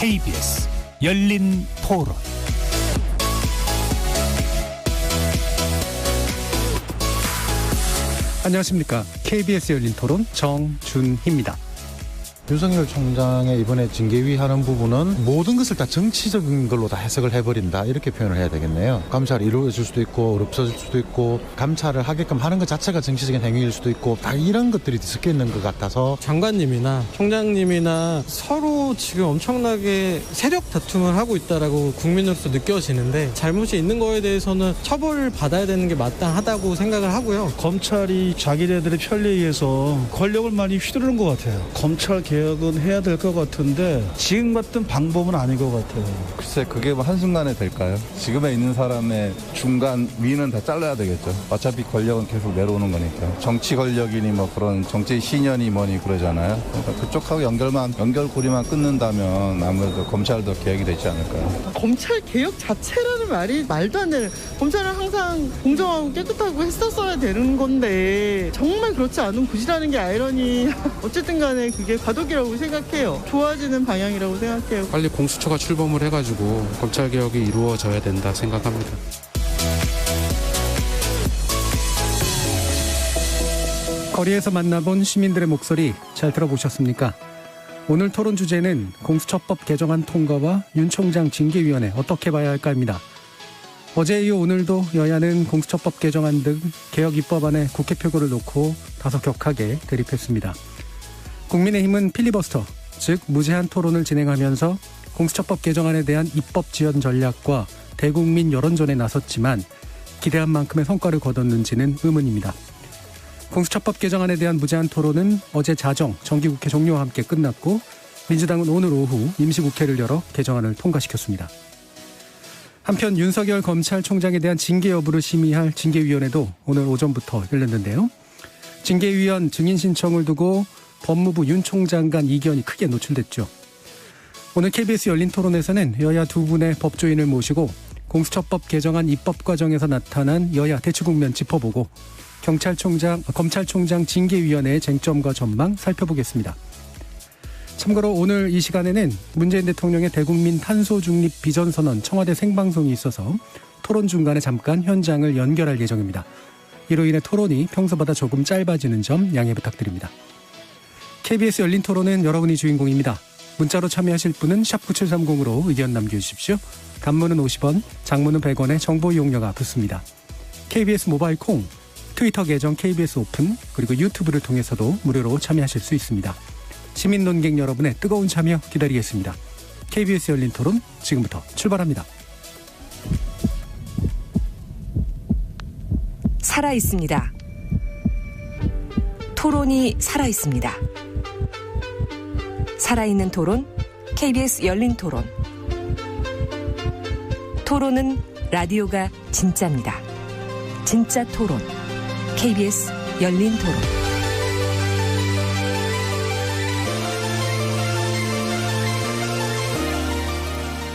KBS 열린 토론. 안녕하십니까. KBS 열린 토론 정준희입니다. 윤석열 총장의 이번에 징계위 하는 부분은 모든 것을 다 정치적인 걸로 다 해석을 해버린다, 이렇게 표현을 해야 되겠네요. 감찰이 이루어질 수도 있고 없어질 수도 있고, 감찰을 하게끔 하는 것 자체가 정치적인 행위일 수도 있고, 다 이런 것들이 섞여 있는 것 같아서 장관님이나 총장님이나 서로 지금 엄청나게 세력 다툼을 하고 있다라고 국민으로서 느껴지는데, 잘못이 있는 거에 대해서는 처벌을 받아야 되는 게 마땅하다고 생각을 하고요. 검찰이 자기네들의 편리에 의해서 권력을 많이 휘두르는 것 같아요. 검찰 개혁은 해야 될 것 같은데 지금 같은 방법은 아닌 것 같아요. 글쎄, 그게 뭐 한순간에 될까요? 지금에 있는 사람의 중간 위는 다 잘라야 되겠죠. 어차피 권력은 계속 내려오는 거니까. 정치 권력이니 뭐 그런 정치 신현이 뭐니 그러잖아요. 그러니까 그쪽하고 연결고리만 끊는다면 아무래도 검찰도 개혁이 되지 않을까요? 검찰 개혁 자체라는 말이 말도 안 되는, 검찰은 항상 공정하고 깨끗하고 했었어야 되는 건데 정말 그렇지 않은 곳이라는 게 아이러니. 어쨌든 간에 그게 과도기라고 생각해요. 좋아지는 방향이라고 생각해요. 빨리 공수처가 출범을 해가지고 검찰개혁이 이루어져야 된다 생각합니다. 거리에서 만나본 시민들의 목소리 잘 들어보셨습니까? 오늘 토론 주제는 공수처법 개정안 통과와 윤 총장 징계위원회 어떻게 봐야 할까입니다. 어제 이후 오늘도 여야는 공수처법 개정안 등 개혁 입법안에 국회 표결을 놓고 다소 격하게 대립했습니다. 국민의힘은 필리버스터, 즉 무제한 토론을 진행하면서 공수처법 개정안에 대한 입법 지연 전략과 대국민 여론전에 나섰지만 기대한 만큼의 성과를 거뒀는지는 의문입니다. 공수처법 개정안에 대한 무제한 토론은 어제 자정 정기국회 종료와 함께 끝났고, 민주당은 오늘 오후 임시국회를 열어 개정안을 통과시켰습니다. 한편 윤석열 검찰총장에 대한 징계 여부를 심의할 징계위원회도 오늘 오전부터 열렸는데요. 징계위원 증인 신청을 두고 법무부 윤 총장 간 이견이 크게 노출됐죠. 오늘 KBS 열린 토론에서는 여야 두 분의 법조인을 모시고 공수처법 개정안 입법 과정에서 나타난 여야 대치국면 짚어보고 검찰총장 징계위원회의 쟁점과 전망 살펴보겠습니다. 참고로 오늘 이 시간에는 문재인 대통령의 대국민 탄소 중립 비전선언 청와대 생방송이 있어서 토론 중간에 잠깐 현장을 연결할 예정입니다. 이로 인해 토론이 평소보다 조금 짧아지는 점 양해 부탁드립니다. KBS 열린 토론은 여러분이 주인공입니다. 문자로 참여하실 분은 샵9730으로 의견 남겨주십시오. 단문은 50원, 장문은 100원의 정보 이용료가 붙습니다. KBS 모바일 콩, 트위터 계정 KBS 오픈, 그리고 유튜브를 통해서도 무료로 참여하실 수 있습니다. 시민 논객 여러분의 뜨거운 참여 기다리겠습니다. KBS 열린 토론 지금부터 출발합니다. 살아있습니다. 토론이 살아있습니다. 살아있는 토론, KBS 열린 토론. 토론은 라디오가 진짜입니다. 진짜 토론, KBS 열린 토론.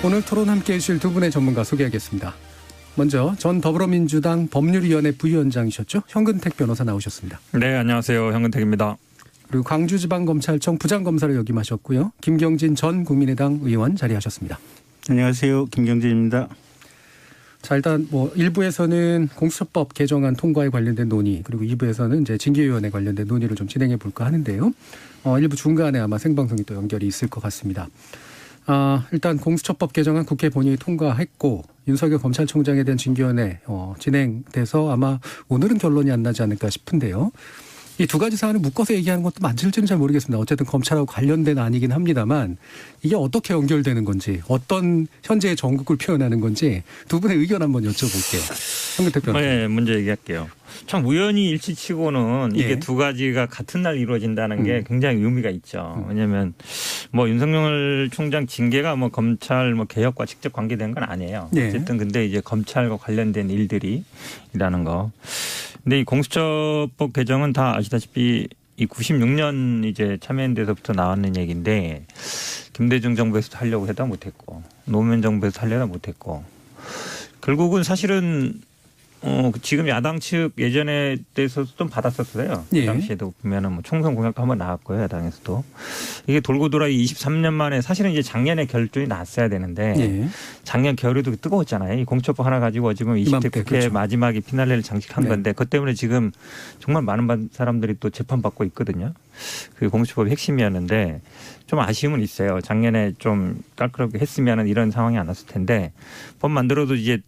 오늘 토론 함께해 주실 두 분의 전문가 소개하겠습니다. 먼저 전 더불어민주당 법률위원회 부위원장이셨죠? 현근택 변호사 나오셨습니다. 네, 안녕하세요. 현근택입니다. 그리고 광주지방검찰청 부장검사를 역임하셨고요. 김경진 전 국민의당 의원 자리하셨습니다. 안녕하세요. 김경진입니다. 자, 일단 뭐 1부에서는 공수처법 개정안 통과에 관련된 논의, 그리고 2부에서는 이제 징계위원회 관련된 논의를 좀 진행해 볼까 하는데요. 1부 중간에 아마 생방송이 또 연결이 있을 것 같습니다. 일단 공수처법 개정안 국회 본회의 통과했고, 윤석열 검찰총장에 대한 징계위원회 진행돼서 아마 오늘은 결론이 안 나지 않을까 싶은데요. 이 두 가지 사안을 묶어서 얘기하는 것도 맞을지는 잘 모르겠습니다. 어쨌든 검찰하고 관련된 아니긴 합니다만, 이게 어떻게 연결되는 건지, 어떤 현재의 전국을 표현하는 건지 두 분의 의견 한번 여쭤볼게요. 현근택 변호사. 네, 먼저 얘기할게요. 참 우연히 일치치고는 이게 두 가지가 같은 날 이루어진다는 게 굉장히 의미가 있죠. 왜냐하면 뭐 윤석열 총장 징계가 뭐 검찰 뭐 개혁과 직접 관계된 건 아니에요. 어쨌든 근데 이제 검찰과 관련된 일들이라는 거. 근데 이 공수처법 개정은 다 아시다시피 이 96년 이제 참여연 데서부터 나왔는 얘기인데, 김대중 정부에서도 하려고 해도 못했고, 노무현 정부에서 하려다 못했고, 결국은 사실은 지금 야당 측 예전에 대해서 좀 받았었어요. 예. 그 당시에도 보면은 뭐 총선 공약도 한번 나왔고요. 야당에서도. 이게 돌고 돌아 23년 만에 사실은 이제 작년에 결론이 났어야 되는데 예. 작년 겨울에도 뜨거웠잖아요. 이 공수처법 하나 가지고 지금 20대 이맘때, 국회 그렇죠. 마지막에 피날레를 장식한 네. 건데 그것 때문에 지금 정말 많은 사람들이 또 재판받고 있거든요. 그 공수처법이 핵심이었는데 좀 아쉬움은 있어요. 작년에 좀 깔끔하게 했으면 이런 상황이 안 왔을 텐데 법 만들어도 이제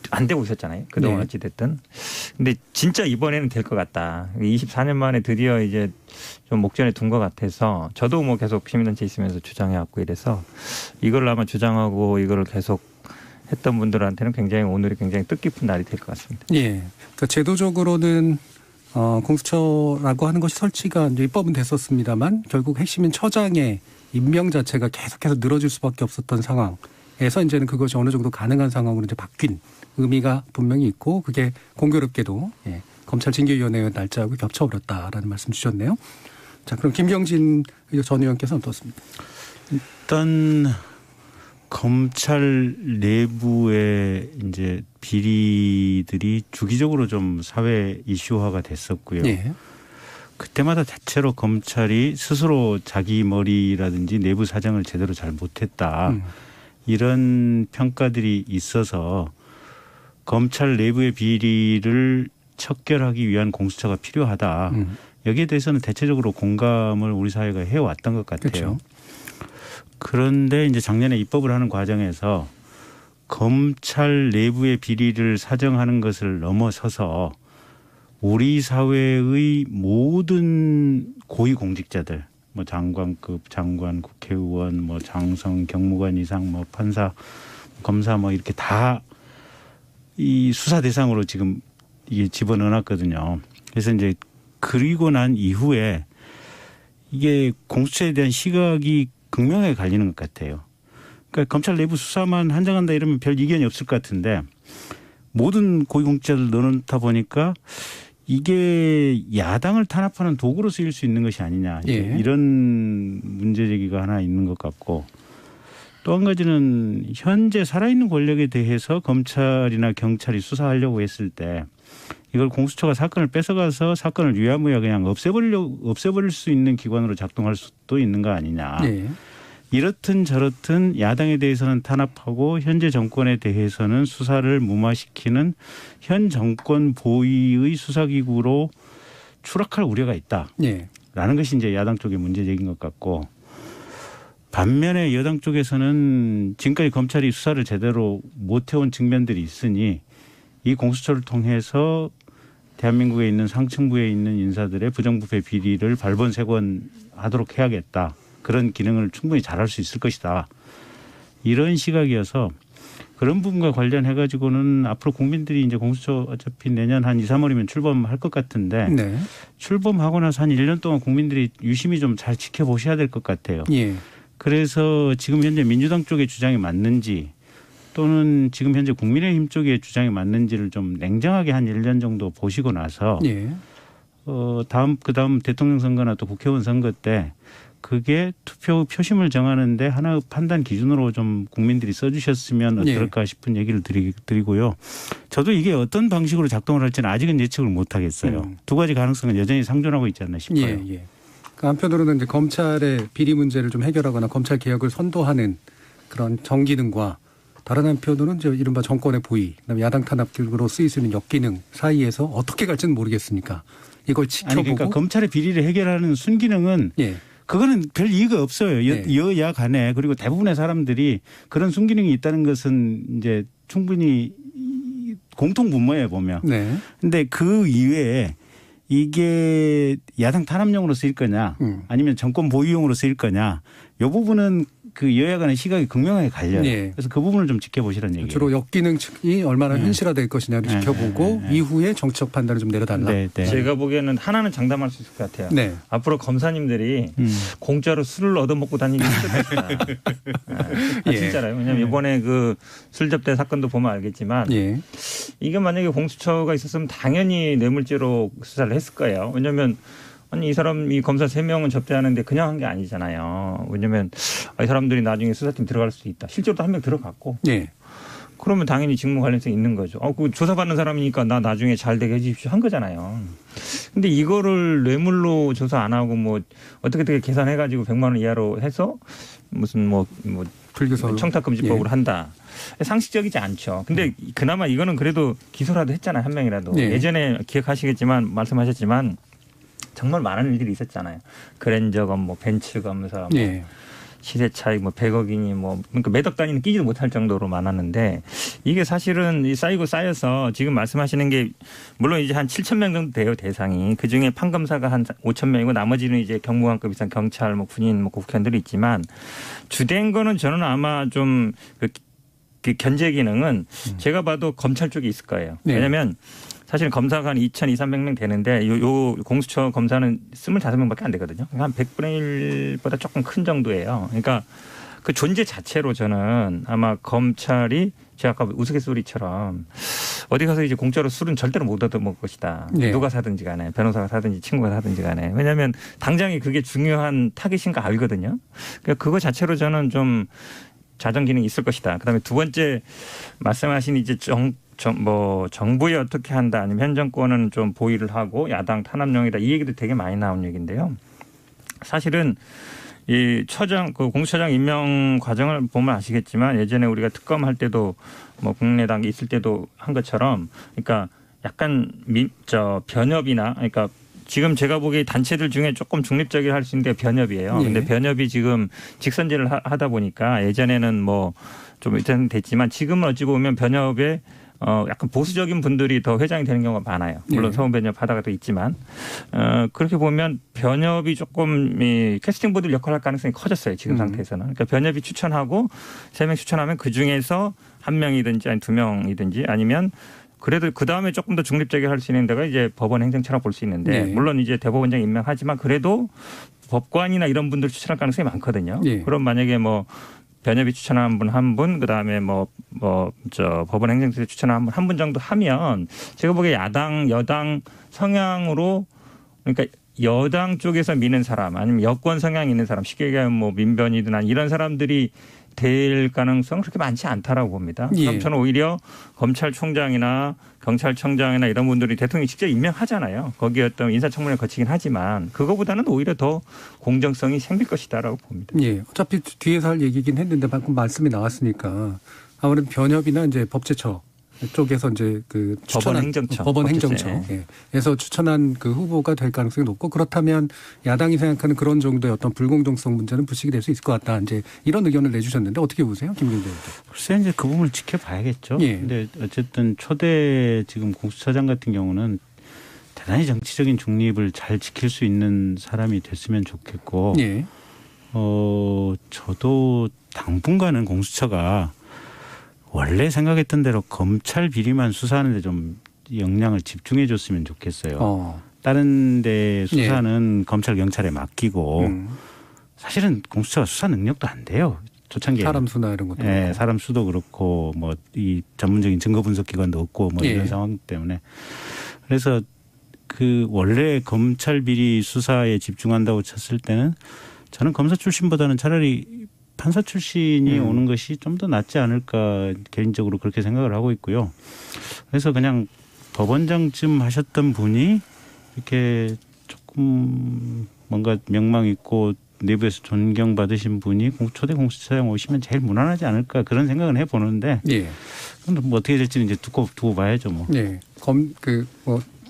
안 되고 있었잖아요. 그동안 네. 어찌됐든. 근데 진짜 이번에는 될 것 같다. 24년 만에 드디어 이제 좀 목전에 둔 것 같아서 저도 뭐 계속 시민단체 있으면서 주장해왔고 이래서 이걸 아마 주장하고 이거를 계속 했던 분들한테는 굉장히 오늘이 굉장히 뜻깊은 날이 될 것 같습니다. 예. 그러니까 제도적으로는 공수처라고 하는 것이 설치가 이제 입법은 됐었습니다만 결국 핵심인 처장의 임명 자체가 계속해서 늘어질 수밖에 없었던 상황에서 이제는 그것이 어느 정도 가능한 상황으로 이제 바뀐 의미가 분명히 있고 그게 공교롭게도 검찰 징계위원회 날짜하고 겹쳐버렸다라는 말씀 주셨네요. 자, 그럼 김경진 전 의원께서는 어떻습니까? 일단 검찰 내부의 이제 비리들이 주기적으로 좀 사회 이슈화가 됐었고요. 예. 그때마다 대체로 검찰이 스스로 자기 머리라든지 내부 사정을 제대로 잘 못했다. 이런 평가들이 있어서 검찰 내부의 비리를 척결하기 위한 공수처가 필요하다. 여기에 대해서는 대체적으로 공감을 우리 사회가 해왔던 것 같아요. 그렇죠. 그런데 이제 작년에 입법을 하는 과정에서 검찰 내부의 비리를 사정하는 것을 넘어서서 우리 사회의 모든 고위공직자들, 뭐 장관급 장관, 국회의원, 뭐 장성, 경무관 이상, 뭐 판사, 검사 뭐 이렇게 다 이 수사 대상으로 지금 이게 집어넣어놨거든요. 그래서 이제 그리고 난 이후에 이게 공수처에 대한 시각이 극명하게 갈리는 것 같아요. 그러니까 검찰 내부 수사만 한정한다 이러면 별 이견이 없을 것 같은데 모든 고위공직자를 넣어놓다 보니까 이게 야당을 탄압하는 도구로 쓰일 수 있는 것이 아니냐. 예. 이런 문제 제기가 하나 있는 것 같고 또 한 가지는 현재 살아있는 권력에 대해서 검찰이나 경찰이 수사하려고 했을 때 이걸 공수처가 사건을 뺏어가서 사건을 유야무야 그냥 없애버릴 수 있는 기관으로 작동할 수도 있는 거 아니냐. 예. 이렇든 저렇든 야당에 대해서는 탄압하고 현재 정권에 대해서는 수사를 무마시키는 현 정권 보위의 수사기구로 추락할 우려가 있다라는 예. 것이 이제 야당 쪽의 문제 제기인 것 같고 반면에 여당 쪽에서는 지금까지 검찰이 수사를 제대로 못 해온 측면들이 있으니 이 공수처를 통해서 대한민국에 있는 상층부에 있는 인사들의 부정부패 비리를 발본색원하도록 해야겠다. 그런 기능을 충분히 잘할 수 있을 것이다. 이런 시각이어서 그런 부분과 관련해 가지고는 앞으로 국민들이 이제 공수처 어차피 내년 한 2, 3월이면 출범할 것 같은데 네. 출범하고 나서 한 1년 동안 국민들이 유심히 좀 잘 지켜보셔야 될 것 같아요. 예. 그래서 지금 현재 민주당 쪽의 주장이 맞는지 또는 지금 현재 국민의힘 쪽의 주장이 맞는지를 좀 냉정하게 한 1년 정도 보시고 나서 예. 그다음 대통령 선거나 또 국회의원 선거 때 그게 투표 표심을 정하는데 하나의 판단 기준으로 좀 국민들이 써주셨으면 어떨까 싶은 얘기를 드리고요. 저도 이게 어떤 방식으로 작동을 할지는 아직은 예측을 못 하겠어요. 두 가지 가능성은 여전히 상존하고 있지 않나 싶어요. 예, 예. 한편으로는 이제 검찰의 비리 문제를 좀 해결하거나 검찰 개혁을 선도하는 그런 정기능과 다른 한편으로는 이제 이른바 정권의 보위, 그다음에 야당 탄압으로 쓰일 수 있는 역기능 사이에서 어떻게 갈지는 모르겠으니까 이걸 지켜보고. 아니 그러니까 검찰의 비리를 해결하는 순기능은 예. 그거는 별 이유가 없어요. 네. 여야 간에. 그리고 대부분의 사람들이 그런 순기능이 있다는 것은 이제 충분히 공통분모예요 보면. 네. 근데 그 이외에 이게 야당 탄압용으로 쓰일 거냐 아니면 정권 보유용으로 쓰일 거냐 이 부분은 그 여야 간의 시각이 극명하게 갈려요. 네. 그래서 그 부분을 좀 지켜보시라는 얘기예요. 주로 역기능 측이 얼마나 현실화될 것이냐를 지켜보고 이후에 정치적 판단을 좀 내려달라. 네, 네. 제가 보기에는 하나는 장담할 수 있을 것 같아요. 네. 앞으로 검사님들이 공짜로 술을 얻어먹고 다니기 힘들 것이다. 진짜로요. 왜냐하면 이번에 그 술 접대 사건도 보면 알겠지만 예. 이게 만약에 공수처가 있었으면 당연히 뇌물죄로 수사를 했을 거예요. 왜냐하면 아니 이 사람 이 검사 3명은 접대하는데 그냥 한 게 아니잖아요. 왜냐하면 이 사람들이 나중에 수사팀 들어갈 수 있다. 실제로도 한 명 들어갔고. 예. 그러면 당연히 직무 관련성이 있는 거죠. 그 조사받는 사람이니까 나 나중에 잘 되게 해주십시오 한 거잖아요. 근데 이거를 뇌물로 조사 안 하고 뭐 어떻게 계산해가지고 100만 원 이하로 해서 무슨 뭐 불교서 청탁금지법으로 한다. 상식적이지 않죠. 근데 그나마 이거는 그래도 기소라도 했잖아요. 한 명이라도. 예전에 기억하시겠지만 말씀하셨지만 정말 많은 일들이 있었잖아요. 그랜저검, 뭐 벤츠검사, 뭐 시세 차익 뭐 100억이니 뭐 그러니까 몇 억 단위는 끼지도 못할 정도로 많았는데 이게 사실은 쌓이고 쌓여서 지금 말씀하시는 게 물론 이제 한 7천 명 정도 돼요 대상이. 그중에 판검사가 한 5천 명이고 나머지는 이제 경무관급 이상 경찰 뭐 군인 뭐 국회의원들이 있지만 주된 거는 저는 아마 좀 그 견제 기능은 제가 봐도 검찰 쪽에 있을 거예요. 왜냐하면 사실은 검사가 한 2,200~300명 되는데 요 공수처 검사는 25명밖에 안 되거든요. 한 100분의 1보다 조금 큰 정도예요. 그러니까 그 존재 자체로 저는 아마 검찰이 제가 아까 우스갯소리처럼 어디 가서 이제 공짜로 술은 절대로 못 얻어먹을 것이다. 누가 사든지 간에 변호사가 사든지 친구가 사든지 간에. 왜냐하면 당장에 그게 중요한 타깃인 거 알거든요. 그러니까 그거 자체로 저는 좀 자정 기능이 있을 것이다. 그다음에 두 번째 말씀하신 이제 정부에 어떻게 한다 아니면 현 정권은 좀 보위를 하고 야당 탄압용이다 이 얘기도 되게 많이 나온 얘기인데요. 사실은 이 그 공수처장 임명 과정을 보면 아시겠지만 예전에 우리가 특검할 때도 뭐 국내당 있을 때도 한 것처럼 그러니까 약간 변협이나 그러니까 지금 제가 보기에 단체들 중에 조금 중립적이라 할 수 있는 게 변협이에요. 근데 변협이 지금 직선제를 하다 보니까 예전에는 뭐 좀 일단 됐지만 지금은 어찌 보면 변협에 약간 보수적인 분들이 더 회장이 되는 경우가 많아요. 물론 서훈 변협 하다가 또 있지만 그렇게 보면 변협이 조금 캐스팅 보드 역할을 할 가능성이 커졌어요. 지금 상태에서는. 그러니까 변협이 추천하고 3명 추천하면 그중에서 1명이든지 아니 2명이든지 아니면 그래도 그 다음에 조금 더 중립적이게 할 수 있는 데가 이제 법원 행정처라고 볼 수 있는데 물론 이제 대법원장 임명하지만 그래도 법관이나 이런 분들 추천할 가능성이 많거든요. 그럼 만약에 뭐 변협이 추천한 분 한 분, 그 다음에 법원 행정처에 추천한 분 한 분 정도 하면 제가 보기에 야당, 여당 성향으로 그러니까 여당 쪽에서 미는 사람 아니면 여권 성향이 있는 사람 쉽게 얘기하면 뭐 민변이든 이런 사람들이 될 가능성은 그렇게 많지 않다라고 봅니다. 그럼 저는 오히려 검찰총장이나 경찰청장이나 이런 분들이 대통령이 직접 임명하잖아요. 거기에 어떤 인사청문회를 거치긴 하지만 그거보다는 오히려 더 공정성이 생길 것이다라고 봅니다. 어차피 뒤에서 할 얘기긴 했는데 방금 말씀이 나왔으니까 아무래도 변협이나 이제 법제처 쪽에서 이제 그 법원 행정처에서 추천한 그 후보가 될 가능성이 높고 그렇다면 야당이 생각하는 그런 정도의 어떤 불공정성 문제는 부식이 될 수 있을 것 같다. 이제 이런 의견을 내주셨는데 어떻게 보세요, 김경재 의원? 글쎄 이제 그 부분을 지켜봐야겠죠. 근데 어쨌든 초대 지금 공수처장 같은 경우는 대단히 정치적인 중립을 잘 지킬 수 있는 사람이 됐으면 좋겠고, 저도 당분간은 공수처가 원래 생각했던 대로 검찰 비리만 수사하는 데 좀 역량을 집중해 줬으면 좋겠어요. 다른 데 수사는 검찰 경찰에 맡기고 사실은 공수처가 수사 능력도 안 돼요. 초창기에. 사람 수나 이런 것도. 네, 사람 수도 그렇고 뭐 이 전문적인 증거 분석 기관도 없고 뭐 이런 상황 때문에 그래서 그 원래 검찰 비리 수사에 집중한다고 쳤을 때는 저는 검사 출신보다는 차라리 판사 출신이 오는 것이 좀 더 낫지 않을까 개인적으로 그렇게 생각을 하고 있고요. 그래서 그냥 법원장쯤 하셨던 분이 이렇게 조금 뭔가 명망 있고 내부에서 존경받으신 분이 초대 공수처장 오시면 제일 무난하지 않을까 그런 생각은 해보는데 그럼 뭐 어떻게 될지는 이제 두고 봐야죠. 뭐.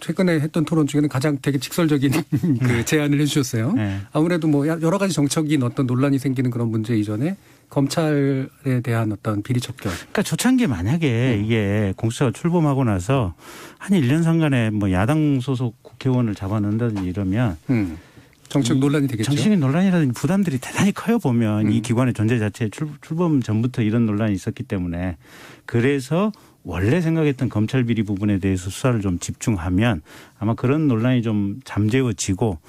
최근에 했던 토론 중에는 가장 되게 직설적인 그 제안을 해 주셨어요. 아무래도 뭐 여러 가지 정책인 어떤 논란이 생기는 그런 문제 이전에 검찰에 대한 어떤 비리 척결. 그러니까 초창기에 만약에 이게 공수처가 출범하고 나서 한 1년 상간에 뭐 야당 소속 국회의원을 잡아넣는다든지 이러면 정책 논란이 되겠죠. 정치적인 논란이라든지 부담들이 대단히 커요 보면 이 기관의 존재 자체에 출범 전부터 이런 논란이 있었기 때문에 그래서 원래 생각했던 검찰 비리 부분에 대해서 수사를 좀 집중하면 아마 그런 논란이 좀 잠재워지고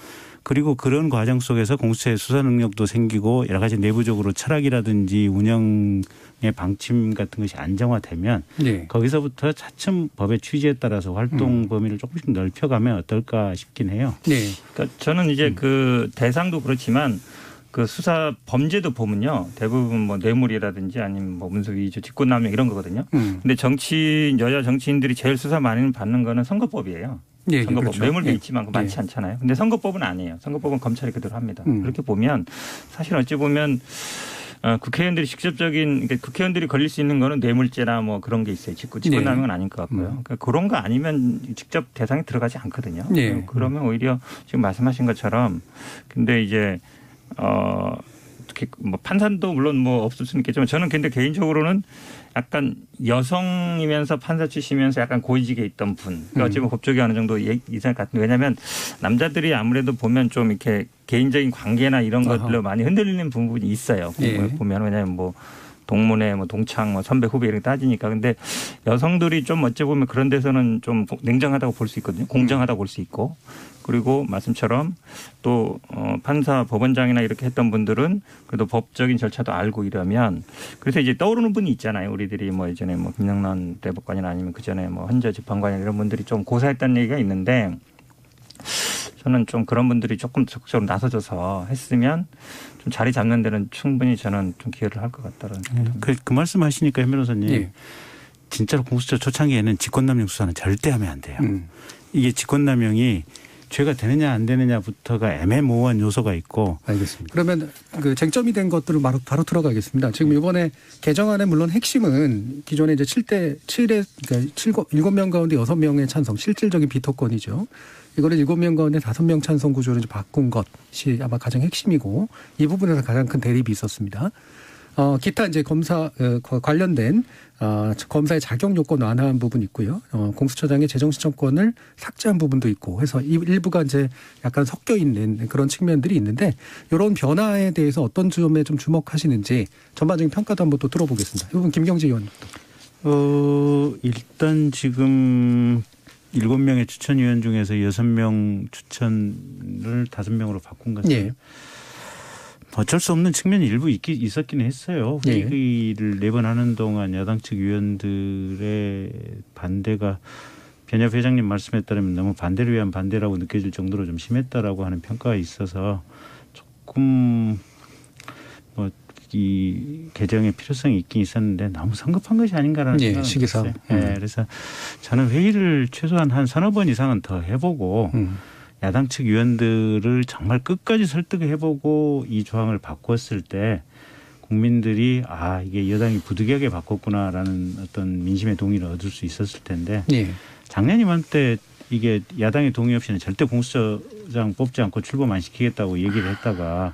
그리고 그런 과정 속에서 공수처의 수사 능력도 생기고 여러 가지 내부적으로 철학이라든지 운영의 방침 같은 것이 안정화되면 거기서부터 차츰 법의 취지에 따라서 활동 범위를 조금씩 넓혀가면 어떨까 싶긴 해요. 그러니까 저는 이제 그 대상도 그렇지만 그 수사 범죄도 보면요. 대부분 뭐 뇌물이라든지 아니면 뭐 문서 위조, 직권남용 이런 거거든요. 근데 여야 정치인들이 제일 수사 많이 받는 거는 선거법이에요. 예, 선거법. 그렇죠. 뇌물도 예. 있지만 많지 않잖아요. 근데 선거법은 아니에요. 선거법은 검찰이 그대로 합니다. 음. 그렇게 보면 사실 어찌 보면 국회의원들이 직접적인, 그러니까 국회의원들이 걸릴 수 있는 거는 뇌물죄나 뭐 그런 게 있어요. 직권남용은 아닌 것 같고요. 그러니까 그런 거 아니면 직접 대상에 들어가지 않거든요. 네. 그러면 오히려 지금 말씀하신 것처럼 근데 이제 특히 뭐 판사도 물론 뭐 없을 수는 있겠지만 저는 근데 개인적으로는 약간 여성이면서 판사 출신이면서 약간 고위직에 있던 분. 그러니까 어찌 보면 법조계 어느 정도 이상 같은데 왜냐하면 남자들이 아무래도 보면 좀 이렇게 개인적인 관계나 이런 것들로 많이 흔들리는 부분이 있어요. 예. 보면 왜냐하면 뭐 동문회, 뭐 동창, 뭐 선배, 후배 이렇게 따지니까. 근데 여성들이 좀 어찌 보면 그런 데서는 좀 냉정하다고 볼 수 있거든요. 공정하다고 볼 수 있고. 그리고 말씀처럼 또 판사, 법원장이나 이렇게 했던 분들은 그래도 법적인 절차도 알고 이러면 그래서 이제 떠오르는 분이 있잖아요. 우리들이 뭐 예전에 뭐 김영란 대법관이나 아니면 그 전에 뭐 헌재 재판관이나 이런 분들이 좀 고사했다는 얘기가 있는데 저는 좀 그런 분들이 조금 적극적으로 나서줘서 했으면 좀 자리 잡는 데는 충분히 저는 좀 기여를 할 것 같다는 생각입니다. 그 말씀하시니까 현 변호사님 예. 진짜로 공수처 초창기에는 직권남용 수사는 절대 하면 안 돼요. 이게 직권남용이 죄가 되느냐 안 되느냐부터가 애매모호한 요소가 있고. 알겠습니다. 그러면 그 쟁점이 된 것들을 바로 들어가겠습니다. 지금 이번에 개정안의 물론 핵심은 기존에 이제 7명 가운데 6명의 찬성, 실질적인 비토권이죠. 이거를 7명 가운데 5명 찬성 구조로 이제 바꾼 것이 아마 가장 핵심이고 이 부분에서 가장 큰 대립이 있었습니다. 기타 이제 검사 관련된 검사의 자격 요건 완화한 부분이 있고요. 공수처장의 재정 신청권을 삭제한 부분도 있고 해서 일부가 이제 약간 섞여 있는 그런 측면들이 있는데 이런 변화에 대해서 어떤 점에 좀 주목하시는지 전반적인 평가도 한번 또 들어보겠습니다. 이 부분 김경재 의원부터. 일단 지금 7명의 추천위원 중에서 6명 추천을 5명으로 바꾼 것은 예. 어쩔 수 없는 측면이 일부 있었긴 했어요. 회의를 4번 하는 동안 야당 측 위원들의 반대가 변협 회장님 말씀에 따르면 너무 반대를 위한 반대라고 느껴질 정도로 좀 심했다라고 하는 평가가 있어서 조금 뭐 이 개정의 필요성이 있긴 있었는데 너무 성급한 것이 아닌가라는 생각이 시기상. 들었어요. 그래서 저는 회의를 최소한 한 3-4번 이상은 더 해보고 야당 측 위원들을 정말 끝까지 설득해보고 이 조항을 바꿨을 때 국민들이 이게 여당이 부득이하게 바꿨구나라는 어떤 민심의 동의를 얻을 수 있었을 텐데 작년 이맘때 이게 야당의 동의 없이는 절대 공수처장 뽑지 않고 출범 안 시키겠다고 얘기를 했다가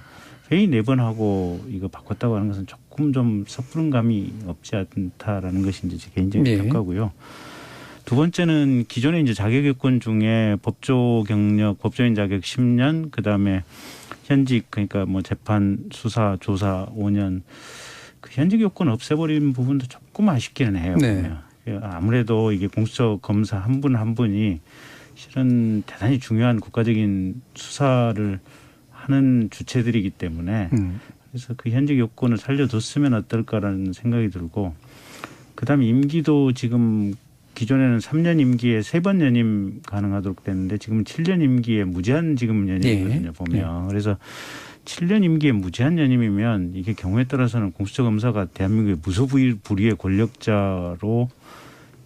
회의 4번 하고 이거 바꿨다고 하는 것은 조금 좀 섣부른 감이 없지 않다라는 것이 이제 제 개인적인 평가고요. 두 번째는 기존에 이제 자격 요건 중에 법조 경력, 법조인 자격 10년, 그 다음에 현직 그러니까 뭐 재판, 수사, 조사 5년 그 현직 요건 없애버린 부분도 조금 아쉽기는 해요. 아무래도 이게 공수처 검사 한 분 한 분이 실은 대단히 중요한 국가적인 수사를 하는 주체들이기 때문에 그래서 그 현직 요건을 살려뒀으면 어떨까라는 생각이 들고 그다음에 임기도 지금 기존에는 3년 임기에 3번 연임 가능하도록 됐는데 지금 7년 임기에 무제한 지금 연임이거든요. 보면. 그래서 7년 임기에 무제한 연임이면 이게 경우에 따라서는 공수처 검사가 대한민국의 무소불위의 권력자로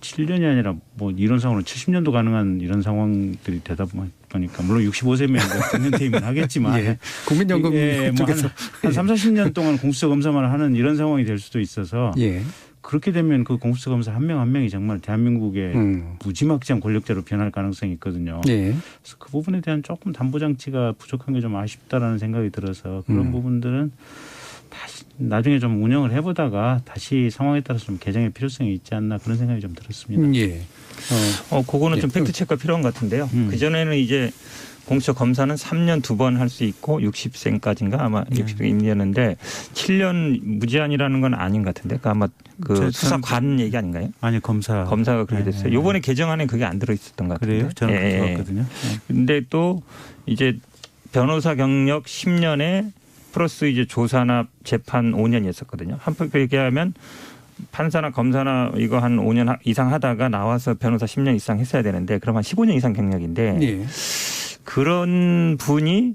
7년이 아니라 뭐 이론상으로 70년도 가능한 이런 상황들이 되다 보니까 물론 65세면 정년 퇴임은 하겠지만 국민연금 쪽에서 한 30-40년 동안 공수처 검사만 하는 이런 상황이 될 수도 있어서 그렇게 되면 그 공수처 검사 한 명 한 명이 정말 대한민국의 무지막지한 권력자로 변할 가능성이 있거든요. 그래서 그 부분에 대한 조금 담보 장치가 부족한 게 좀 아쉽다라는 생각이 들어서 그런 부분들은 다시 나중에 좀 운영을 해보다가 다시 상황에 따라서 좀 개정의 필요성이 있지 않나 그런 생각이 좀 들었습니다. 그거는 좀 팩트 체크가 필요한 것 같은데요. 그 전에는 이제 공수처 검사는 3년 2번 할 수 있고 60세까지인가 아마 60세 임기였는데 7년 무제한이라는 건 아닌 것 같은데 아마 그 수사관 얘기 아닌가요? 아니 검사가 그렇게 됐어요. 이번에 개정안에 그게 안 들어 있었던 것 같아요. 그래요? 저는 들었거든요. 근데 또 이제 변호사 경력 10년에 플러스 이제 조사나 재판 5년이었었거든요. 한편 얘기하면 판사나 검사나 이거 한 5년 이상 하다가 나와서 변호사 10년 이상 했어야 되는데 그럼 한 15년 이상 경력인데 그런 분이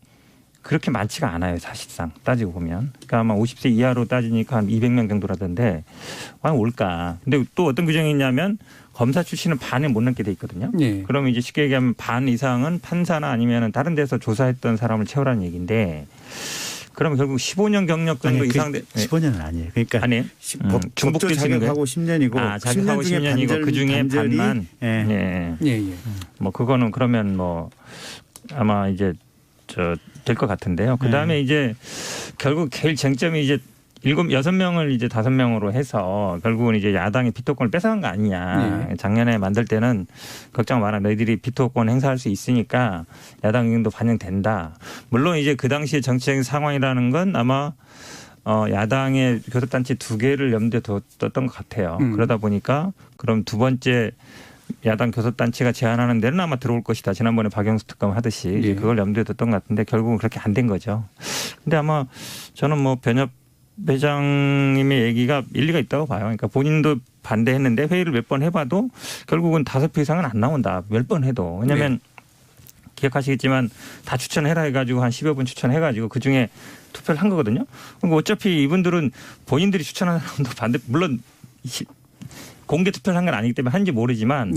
그렇게 많지가 않아요. 사실상 따지고 보면. 그러니까 아마 50세 이하로 따지니까 한 200명 정도라던데 과연 올까. 근데 또 어떤 규정이 있냐면 검사 출신은 반에 못 넘게 돼 있거든요. 네. 그러면 이제 쉽게 얘기하면 반 이상은 판사나 아니면 다른 데서 조사했던 사람을 채우라는 얘기인데 그러면 결국 15년 경력 정도 이상 돼. 15년은 아니에요. 그러니까 아니에요. 법조 자격하고 10년이고 아, 자격하고 10년이고 그 중에 반만. 예. 뭐 그거는 그러면 뭐 아마 이제 될 것 같은데요. 그 다음에 이제 결국 제일 쟁점이 이제 6명을 이제 5명으로 해서 결국은 이제 야당이 비토권을 뺏어간 거 아니냐. 작년에 만들 때는 걱정 마라. 너희들이 비토권 행사할 수 있으니까 야당 의견도 반영된다. 물론 이제 그 당시에 정치적인 상황이라는 건 아마 야당의 교섭단체 2개를 염두에 뒀던 것 같아요. 그러다 보니까 그럼 두 번째 야당 교섭단체가 제안하는 데는 아마 들어올 것이다. 지난번에 박영수 특검 하듯이 그걸 염두에 뒀던 것 같은데 결국은 그렇게 안 된 거죠. 근데 아마 저는 뭐 변협 회장님의 얘기가 일리가 있다고 봐요. 그러니까 본인도 반대했는데 회의를 몇 번 해봐도 결국은 5표 이상은 안 나온다. 몇 번 해도. 왜냐하면 기억하시겠지만 다 추천해라 해가지고 한 10여 분 추천해가지고 그중에 투표를 한 거거든요. 그러니까 어차피 이분들은 본인들이 추천한 사람도 반대 물론 공개 투표를 한 건 아니기 때문에 한지 모르지만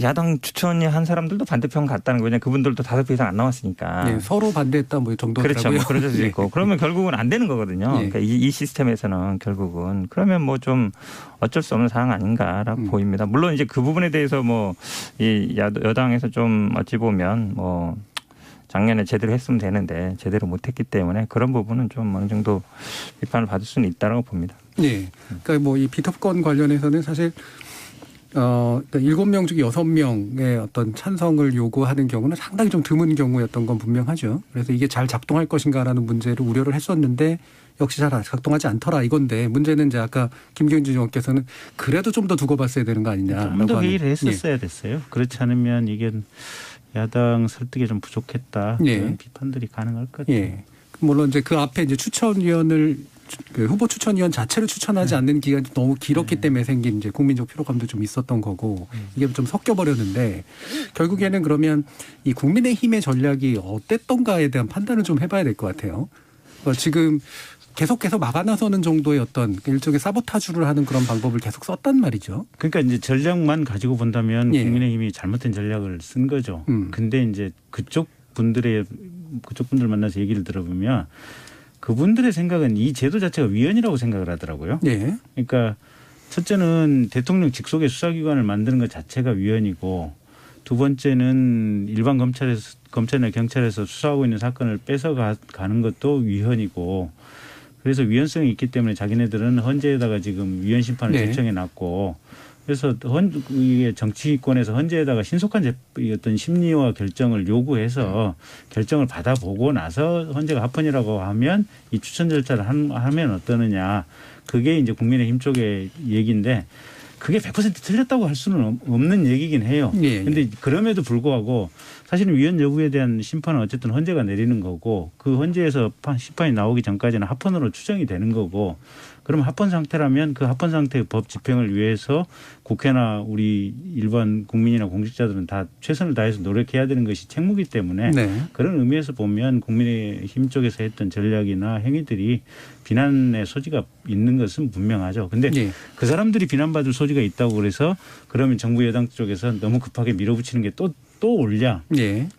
야당 추천이 한 사람들도 반대편 같다는 거냐. 그분들도 5표 이상 안 나왔으니까. 서로 반대했다 뭐 정도더라고요. 그렇죠. 뭐 그럴 수도 있고. 그러면 결국은 안 되는 거거든요. 그러니까 이 시스템에서는 결국은. 그러면 뭐 좀 어쩔 수 없는 상황 아닌가라고 보입니다. 물론 이제 그 부분에 대해서 뭐 이 여당에서 좀 어찌 보면 뭐 작년에 제대로 했으면 되는데 제대로 못했기 때문에 그런 부분은 좀 어느 정도 비판을 받을 수는 있다라고 봅니다. 네. 그러니까 뭐 이 비토권 관련해서는 사실 7명 중에 6명의 어떤 찬성을 요구하는 경우는 상당히 좀 드문 경우였던 건 분명하죠. 그래서 이게 잘 작동할 것인가라는 문제를 우려를 했었는데 역시 잘 작동하지 않더라 이건데 문제는 이제 아까 김경진 의원께서는 그래도 좀 더 두고 봤어야 되는 거 아니냐. 좀 더 회의를 했었어야 됐어요. 그렇지 않으면 이게 야당 설득이 좀 부족했다. 그런 비판들이 가능할 것 같아요. 물론 이제 그 앞에 이제 추천위원을 그 후보 추천위원 자체를 추천하지 않는 기간이 너무 길었기 때문에 생긴 이제 국민적 피로감도 좀 있었던 거고 이게 좀 섞여버렸는데 결국에는 그러면 이 국민의힘의 전략이 어땠던가에 대한 판단을 좀 해봐야 될 것 같아요. 지금 계속해서 막아나서는 정도의 어떤 일종의 사보타주를 하는 그런 방법을 계속 썼단 말이죠. 그러니까 이제 전략만 가지고 본다면 국민의힘이 잘못된 전략을 쓴 거죠. 근데 이제 그쪽 분들 만나서 얘기를 들어보면 그분들의 생각은 이 제도 자체가 위헌이라고 생각을 하더라고요. 그러니까 첫째는 대통령 직속의 수사기관을 만드는 것 자체가 위헌이고 두 번째는 일반 검찰이나 경찰에서 수사하고 있는 사건을 뺏어가는 것도 위헌이고 그래서 위헌성이 있기 때문에 자기네들은 헌재에다가 지금 위헌 심판을 제청해 놨고 그래서 이게 정치권에서 헌재에다가 신속한 어떤 심리와 결정을 요구해서 결정을 받아보고 나서 헌재가 합헌이라고 하면 이 추천 절차를 하면 어떠느냐. 그게 이제 국민의힘 쪽의 얘기인데 그게 100% 틀렸다고 할 수는 없는 얘기긴 해요. 그런데 그럼에도 불구하고 사실은 위헌 여부에 대한 심판은 어쨌든 헌재가 내리는 거고 그 헌재에서 심판이 나오기 전까지는 합헌으로 추정이 되는 거고 그럼 합헌 상태라면 그 합헌 상태의 법 집행을 위해서 국회나 우리 일반 국민이나 공직자들은 다 최선을 다해서 노력해야 되는 것이 책무이기 때문에 그런 의미에서 보면 국민의힘 쪽에서 했던 전략이나 행위들이 비난의 소지가 있는 것은 분명하죠. 그런데 그 사람들이 비난받을 소지가 있다고 그래서 그러면 정부 여당 쪽에서 너무 급하게 밀어붙이는 게 또 올냐.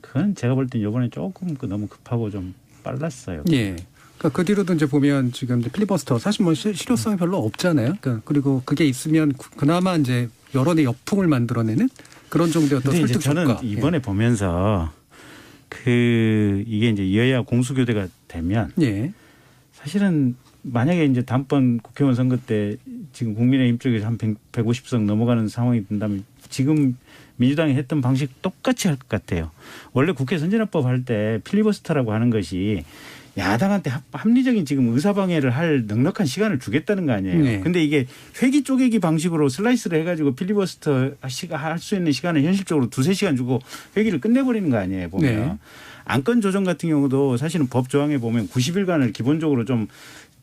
그건 제가 볼 땐 이번에 조금 너무 급하고 좀 빨랐어요. 그러니까 그 뒤로도 이제 보면 지금 필리버스터 사실 뭐 실효성이 별로 없잖아요. 그러니까 그리고 그게 있으면 그나마 이제 여론의 역풍을 만들어내는 그런 정도의 어떤 설득 효과. 저는 이번에 보면서 이게 이제 여야 공수교대가 되면 사실은 만약에 이제 다음번 국회의원 선거 때 지금 국민의힘 쪽에서 한 150석 넘어가는 상황이 된다면 지금 민주당이 했던 방식 똑같이 할 것 같아요. 원래 국회 선진화법 할 때 필리버스터라고 하는 것이 야당한테 합리적인 지금 의사방해를 할 넉넉한 시간을 주겠다는 거 아니에요. 근데 이게 회기 쪼개기 방식으로 슬라이스를 해가지고 필리버스터 할 수 있는 시간을 현실적으로 2-3시간 주고 회기를 끝내버리는 거 아니에요. 보면. 안건 조정 같은 경우도 사실은 법 조항에 보면 90일간을 기본적으로 좀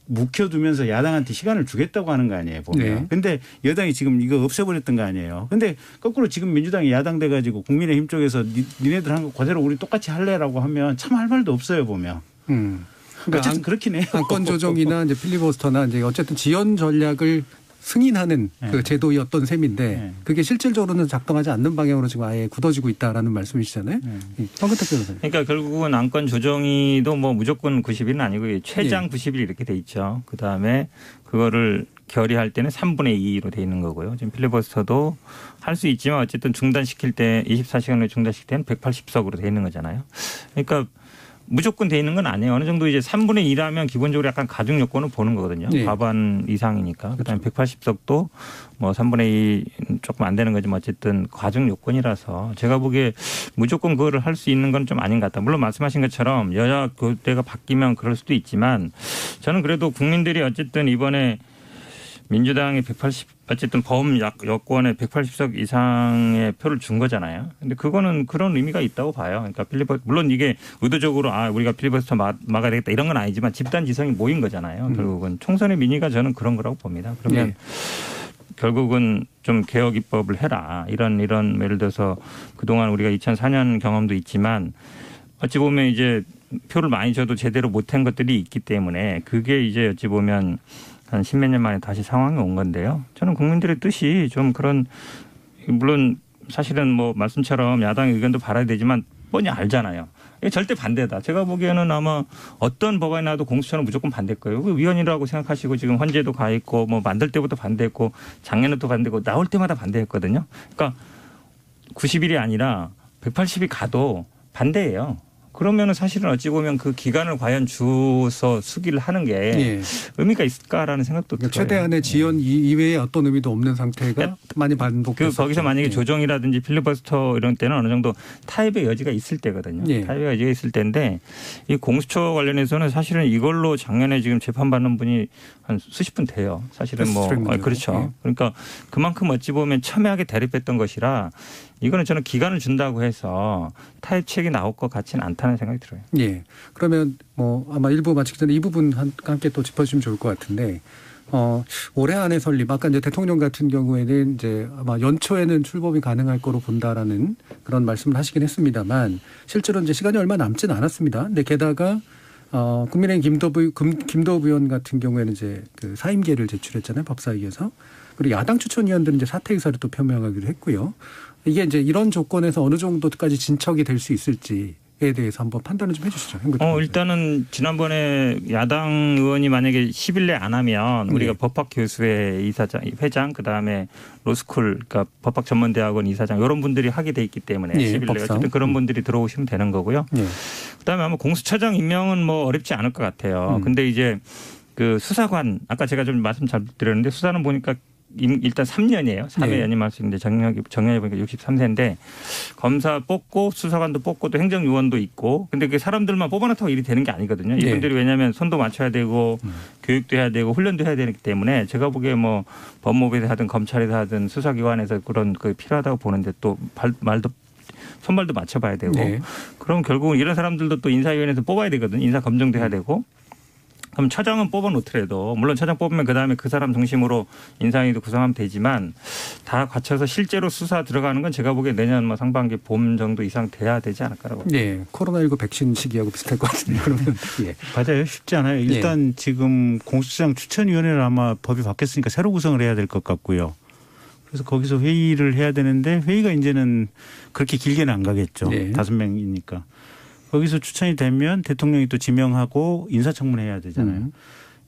묵혀두면서 야당한테 시간을 주겠다고 하는 거 아니에요, 보면. 네. 근데 여당이 지금 이거 없애버렸던 거 아니에요. 근데 거꾸로 지금 민주당이 야당 돼가지고 국민의힘 쪽에서 니네들 한 거 그대로 우리 똑같이 할래라고 하면 참 할 말도 없어요, 보면. 그러니까 어쨌든 그렇긴 해요. 안건 조정이나 이제 필리버스터나 이제 어쨌든 지연 전략을 승인하는 네. 그 제도였던 셈인데 네. 그게 실질적으로는 작동하지 않는 방향으로 지금 아예 굳어지고 있다라는 말씀이시잖아요. 황근택 변호사님. 그러니까 결국은 안건 조정이도 뭐 무조건 90일은 아니고 최장 90일 이렇게 돼 있죠. 그다음에 그거를 결의할 때는 3분의 2로 돼 있는 거고요. 지금 필리버스터도 할 수 있지만 어쨌든 중단시킬 때 24시간을 중단시킬 때는 180석으로 돼 있는 거잖아요. 그러니까 무조건 돼 있는 건 아니에요. 어느 정도 이제 3분의 2라면 기본적으로 약간 가중 요건을 보는 거거든요. 네. 과반 이상이니까. 그다음에 180석도 뭐 3분의 2 조금 안 되는 거지만 어쨌든 가중 요건이라서 제가 보기에 무조건 그거를 할 수 있는 건 좀 아닌 것 같다. 물론 말씀하신 것처럼 여야 교대가 바뀌면 그럴 수도 있지만 저는 그래도 국민들이 어쨌든 이번에 민주당이 180 어쨌든 여권에 180석 이상의 표를 준 거잖아요. 근데 그거는 그런 의미가 있다고 봐요. 그러니까 물론 이게 의도적으로 우리가 필리버스터 막아야 되겠다 이런 건 아니지만 집단 지성이 모인 거잖아요. 결국은 총선의 민의가 저는 그런 거라고 봅니다. 그러면 결국은 좀 개혁 입법을 해라. 이런 예를 들어서 그동안 우리가 2004년 경험도 있지만 어찌 보면 이제 표를 많이 줘도 제대로 못한 것들이 있기 때문에 그게 이제 어찌 보면 한 10몇 년 만에 다시 상황이 온 건데요. 저는 국민들의 뜻이 좀 그런 물론 사실은 뭐 말씀처럼 야당의 의견도 받아야 되지만 뻔히 알잖아요. 이게 절대 반대다. 제가 보기에는 아마 어떤 법안이 나와도 공수처는 무조건 반대일 거예요. 위헌이라고 생각하시고 지금 헌재도 가 있고 뭐 만들 때부터 반대했고 작년에도 반대했고 나올 때마다 반대했거든요. 그러니까 90일이 아니라 180이 가도 반대예요. 그러면은 사실은 어찌 보면 그 기간을 과연 주서 수기를 하는 게 의미가 있을까라는 생각도 들어요. 최대한의 지연 이외에 어떤 의미도 없는 상태가 많이 반복됐었죠. 거기서 만약에 조정이라든지 필리버스터 이런 때는 어느 정도 타협의 여지가 있을 때거든요. 타협의 여지가 있을 때인데 이 공수처 관련해서는 사실은 이걸로 작년에 지금 재판받는 분이 한 수십 분 돼요. 사실은 뭐 그렇죠. 그러니까 그만큼 어찌 보면 첨예하게 대립했던 것이라 이거는 저는 기간을 준다고 해서 타협책이 나올 것 같지는 않다는 생각이 들어요. 예. 그러면 뭐 아마 일부 마치기 전에 이 부분 함께 또 짚어주시면 좋을 것 같은데 올해 안에 설립 아까 이제 대통령 같은 경우에는 이제 아마 연초에는 출범이 가능할 거로 본다라는 그런 말씀을 하시긴 했습니다만 실제로 이제 시간이 얼마 남지는 않았습니다. 근데 게다가 국민의힘 김도부 의원 같은 경우에는 이제 그 사임계를 제출했잖아요. 법사위에서. 그리고 야당 추천위원들은 이제 사퇴 의사를 또 표명하기로 했고요. 이게 이제 이런 조건에서 어느 정도까지 진척이 될 수 있을지에 대해서 한번 판단을 좀 해 주시죠. 일단은 지난번에 야당 의원이 만약에 10일 내 안 하면 우리가 법학교수회 회장 그다음에 로스쿨 그러니까 법학전문대학원 이사장 이런 분들이 하게 돼 있기 때문에 10일 내에 어쨌든 그런 분들이 들어오시면 되는 거고요. 그다음에 아마 공수처장 임명은 뭐 어렵지 않을 것 같아요. 근데 이제 그 수사관 아까 제가 좀 말씀 잘 드렸는데 수사는 보니까 일단 3년이에요. 3회 연임할 수 있는데 정년이 보니까 63세인데 검사 뽑고 수사관도 뽑고 또 행정요원도 있고 근데 그게 사람들만 뽑아놓다고 일이 되는 게 아니거든요. 이분들이 왜냐하면 손도 맞춰야 되고 교육도 해야 되고 훈련도 해야 되기 때문에 제가 보기에 뭐 법무부에서 하든 검찰에서 하든 수사기관에서 그런 그 필요하다고 보는데 또 손발도 맞춰봐야 되고 그럼 결국은 이런 사람들도 또 인사위원회에서 뽑아야 되거든요. 인사검증도 해야 되고 그럼 처장은 뽑아놓더라도 물론 처장 뽑으면 그다음에 그 사람 중심으로 인사위도 구성하면 되지만 다 갖춰서 실제로 수사 들어가는 건 제가 보기에 내년 뭐 상반기 봄 정도 이상 돼야 되지 않을까라고. 네. 코로나19 백신 시기하고 비슷할 것 같은데 그러면. 맞아요. 쉽지 않아요. 일단 지금 공수처장 추천위원회를 아마 법이 바뀌었으니까 새로 구성을 해야 될 것 같고요. 그래서 거기서 회의를 해야 되는데 회의가 이제는 그렇게 길게는 안 가겠죠. 5명이니까. 거기서 추천이 되면 대통령이 또 지명하고 인사청문회 해야 되잖아요.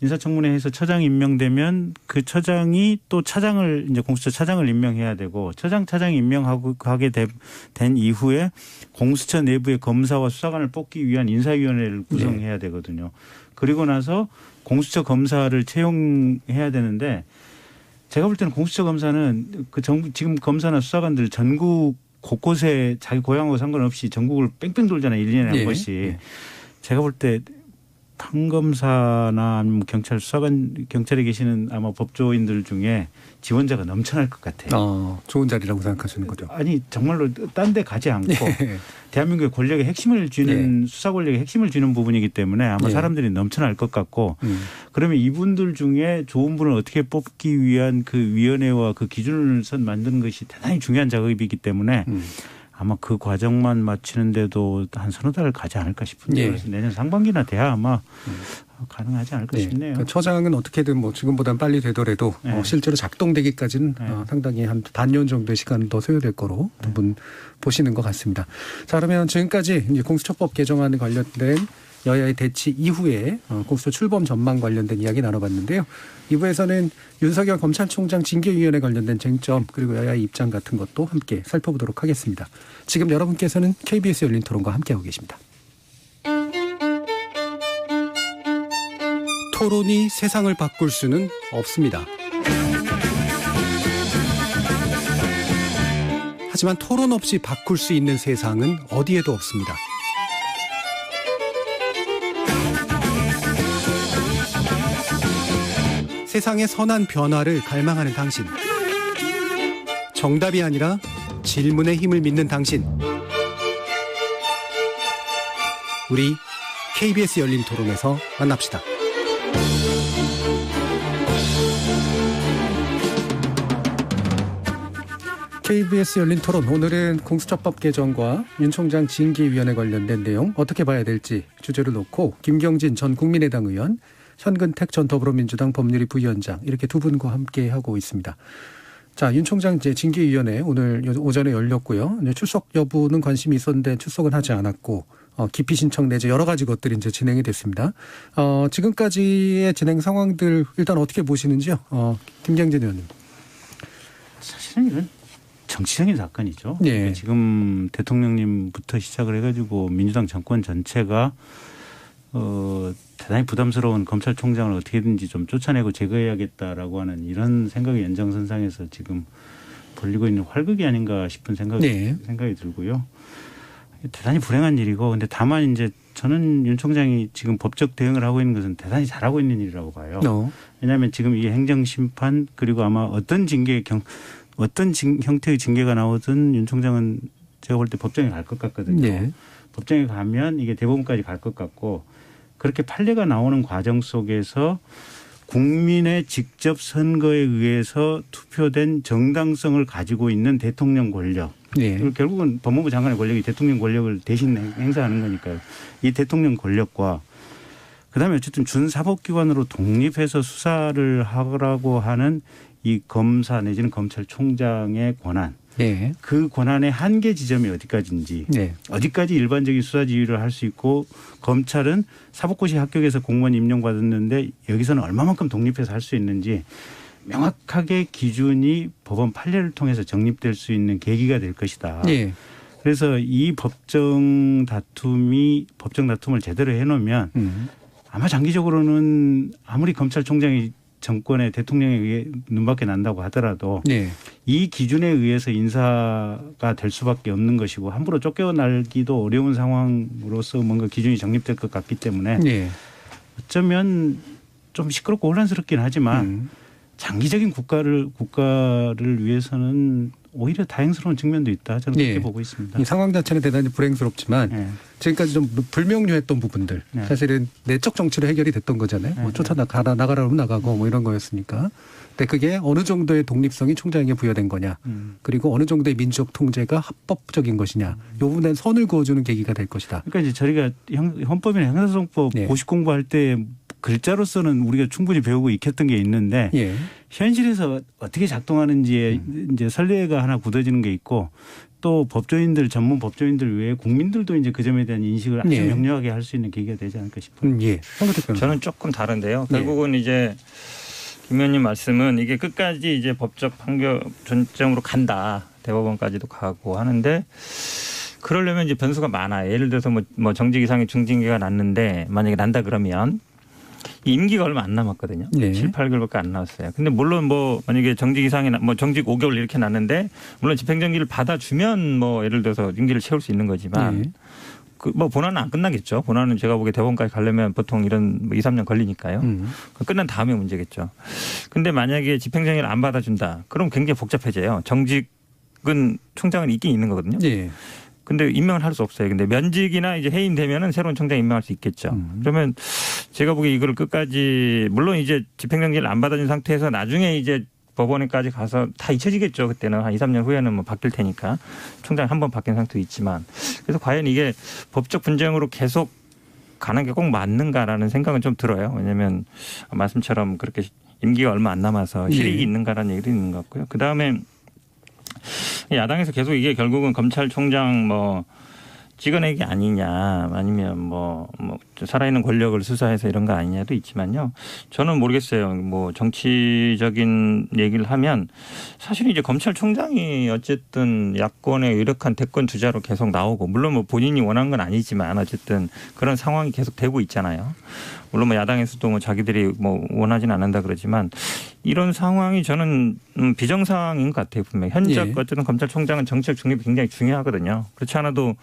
인사청문회 해서 처장이 임명되면 그 처장이 또 차장을 이제 공수처 차장을 임명해야 되고 차장이 임명하게 된 이후에 공수처 내부의 검사와 수사관을 뽑기 위한 인사위원회를 구성해야 되거든요. 그리고 나서 공수처 검사를 채용해야 되는데 제가 볼 때는 공수처 검사는 지금 검사나 수사관들 전국 곳곳에 자기 고향하고 상관없이 전국을 뺑뺑 돌잖아요. 1년에 한 번씩. 제가 볼 때 판검사나 아니면 경찰에 계시는 아마 법조인들 중에 지원자가 넘쳐날 것 같아요. 좋은 자리라고 생각하시는 거죠? 아니 정말로 딴 데 가지 않고 대한민국의 권력의 핵심을 쥐는 수사 권력의 핵심을 쥐는 부분이기 때문에 아마 사람들이 넘쳐날 것 같고 그러면 이분들 중에 좋은 분을 어떻게 뽑기 위한 그 위원회와 그 기준을 만드는 것이 대단히 중요한 작업이기 때문에 아마 그 과정만 마치는데도 한 서너 달 가지 않을까 싶은데 예. 그래서 내년 상반기나 돼야 아마 가능하지 않을까 싶네요. 그러니까 처장은 어떻게든 뭐 지금보다는 빨리 되더라도 네. 실제로 작동되기까지는 네. 상당히 한 반년 정도의 시간 더 소요될 거로 두 분 보시는 것 같습니다. 자, 그러면 지금까지 이제 공수처법 개정안에 관련된 여야의 대치 이후에 공수처 출범 전망 관련된 이야기 나눠봤는데요. 2부에서는 윤석열 검찰총장 징계위원회 관련된 쟁점 그리고 여야의 입장 같은 것도 함께 살펴보도록 하겠습니다. 지금 여러분께서는 KBS 열린 토론과 함께하고 계십니다. 토론이 세상을 바꿀 수는 없습니다. 하지만 토론 없이 바꿀 수 있는 세상은 어디에도 없습니다. 세상의 선한 변화를 갈망하는 당신. 정답이 아니라 질문의 힘을 믿는 당신. 우리 KBS 열린 토론에서 만납시다. KBS 열린 토론, 오늘은 공수처법 개정과 윤 총장 징계위원회 관련된 내용 어떻게 봐야 될지 주제를 놓고 김경진 전 국민의당 의원, 현근택 전 더불어민주당 법률위 부위원장 이렇게 두 분과 함께 하고 있습니다. 자, 윤 총장 이제 징계위원회 오늘 오전에 열렸고요. 이제 출석 여부는 관심이 있었는데 출석은 하지 않았고 기피 신청 내지 여러 가지 것들이 이제 진행이 됐습니다. 지금까지의 진행 상황들 일단 어떻게 보시는지요? 김경진 의원님. 사실은 이건 정치적인 사건이죠. 예. 지금 대통령님부터 시작을 해가지고 민주당 정권 전체가 대단히 부담스러운 검찰총장을 어떻게든지 좀 쫓아내고 제거해야겠다라고 하는 이런 생각의 연장선상에서 지금 벌리고 있는 활극이 아닌가 싶은 생각이 들고요. 대단히 불행한 일이고, 근데 다만 이제 저는 윤 총장이 지금 법적 대응을 하고 있는 것은 대단히 잘하고 있는 일이라고 봐요. 왜냐하면 지금 이 행정심판 그리고 아마 어떤 형태의 징계가 나오든 윤 총장은 제가 볼 때 법정에 갈 것 같거든요. 네. 법정에 가면 이게 대법원까지 갈 것 같고, 그렇게 판례가 나오는 과정 속에서 국민의 직접 선거에 의해서 투표된 정당성을 가지고 있는 대통령 권력. 그리고 결국은 법무부 장관의 권력이 대통령 권력을 대신 행사하는 거니까요. 이 대통령 권력과 그다음에 어쨌든 준사법기관으로 독립해서 수사를 하라고 하는 이 검사 내지는 검찰총장의 권한. 그 권한의 한계 지점이 어디까지인지, 어디까지 일반적인 수사 지휘를 할 수 있고, 검찰은 사법고시 합격해서 공무원 임용받았는데 여기서는 얼마만큼 독립해서 할 수 있는지 명확하게 기준이 법원 판례를 통해서 정립될 수 있는 계기가 될 것이다. 그래서 이 법정 다툼을 제대로 해놓으면 아마 장기적으로는 아무리 검찰총장이 정권의 대통령에 의해 눈밖에 난다고 하더라도 이 기준에 의해서 인사가 될 수밖에 없는 것이고, 함부로 쫓겨나기도 어려운 상황으로서 뭔가 기준이 정립될 것 같기 때문에 어쩌면 좀 시끄럽고 혼란스럽긴 하지만 장기적인 국가를 위해서는 오히려 다행스러운 측면도 있다. 저는 그렇게 보고 있습니다. 이 상황 자체는 대단히 불행스럽지만 지금까지 좀 불명료했던 부분들, 사실은 내적 정치로 해결이 됐던 거잖아요. 뭐 나가라면 나가고 뭐 이런 거였으니까. 근데 그게 어느 정도의 독립성이 총장에게 부여된 거냐, 그리고 어느 정도의 민주적 통제가 합법적인 것이냐, 이 부분에 선을 그어주는 계기가 될 것이다. 그러니까 이제 저희가 헌법이나 형사소송법 고시 공부할 때 글자로서는 우리가 충분히 배우고 익혔던 게 있는데 현실에서 어떻게 작동하는지에 이제 선례가 하나 굳어지는 게 있고, 또 전문 법조인들 외에 국민들도 이제 그 점에 대한 인식을 아주 명료하게 할 수 있는 계기가 되지 않을까 싶어요. 저는 조금 다른데요. 결국은 이제 김 의원님 말씀은 이게 끝까지 이제 법적 판결 전점으로 간다. 대법원까지도 가고 하는데, 그러려면 이제 변수가 많아요. 예를 들어서 뭐 정직 이상의 중징계가 났는데, 만약에 난다 그러면 임기가 얼마 안 남았거든요. 7, 8개월밖에 안 남았어요. 근데 물론 뭐 만약에 정직 이상이 정직 5개월 이렇게 났는데, 물론 집행정지를 받아주면 뭐 예를 들어서 임기를 채울 수 있는 거지만 뭐 본안은 안 끝나겠죠. 본안은 제가 보기에 대법원까지 가려면 보통 이런 2, 3년 걸리니까요. 끝난 다음에 문제겠죠. 근데 만약에 집행정지를 안 받아준다, 그럼 굉장히 복잡해져요. 정직은 총장은 있긴 있는 거거든요. 근데 임명을 할 수 없어요. 근데 면직이나 이제 해임되면은 새로운 총장 임명할 수 있겠죠. 그러면 제가 보기에 이걸 끝까지 물론 이제 집행정지를 안 받아준 상태에서 나중에 이제 법원에까지 가서 다 잊혀지겠죠. 그때는 한 2, 3년 후에는 뭐 바뀔 테니까 총장이 한 번 바뀐 상태도 있지만 그래서 과연 이게 법적 분쟁으로 계속 가는 게 꼭 맞는가라는 생각은 좀 들어요. 왜냐하면 말씀처럼 그렇게 임기가 얼마 안 남아서 실익이 있는가라는 얘기도 있는 것 같고요. 그다음에 야당에서 계속 이게 결국은 검찰총장 뭐 찍어내기 아니냐 아니면 뭐 살아있는 권력을 수사해서 이런 거 아니냐도 있지만요. 저는 모르겠어요. 뭐 정치적인 얘기를 하면 사실은 이제 검찰총장이 어쨌든 야권의 유력한 대권 주자로 계속 나오고 물론 뭐 본인이 원한 건 아니지만 어쨌든 그런 상황이 계속 되고 있잖아요. 물론 뭐 야당에서도 뭐 자기들이 뭐 원하지는 않는다 그러지만 이런 상황이 저는 비정상인 것 같아요. 분명히 현재 어쨌든 검찰총장은 정치적 중립이 굉장히 중요하거든요. 그렇지 않아도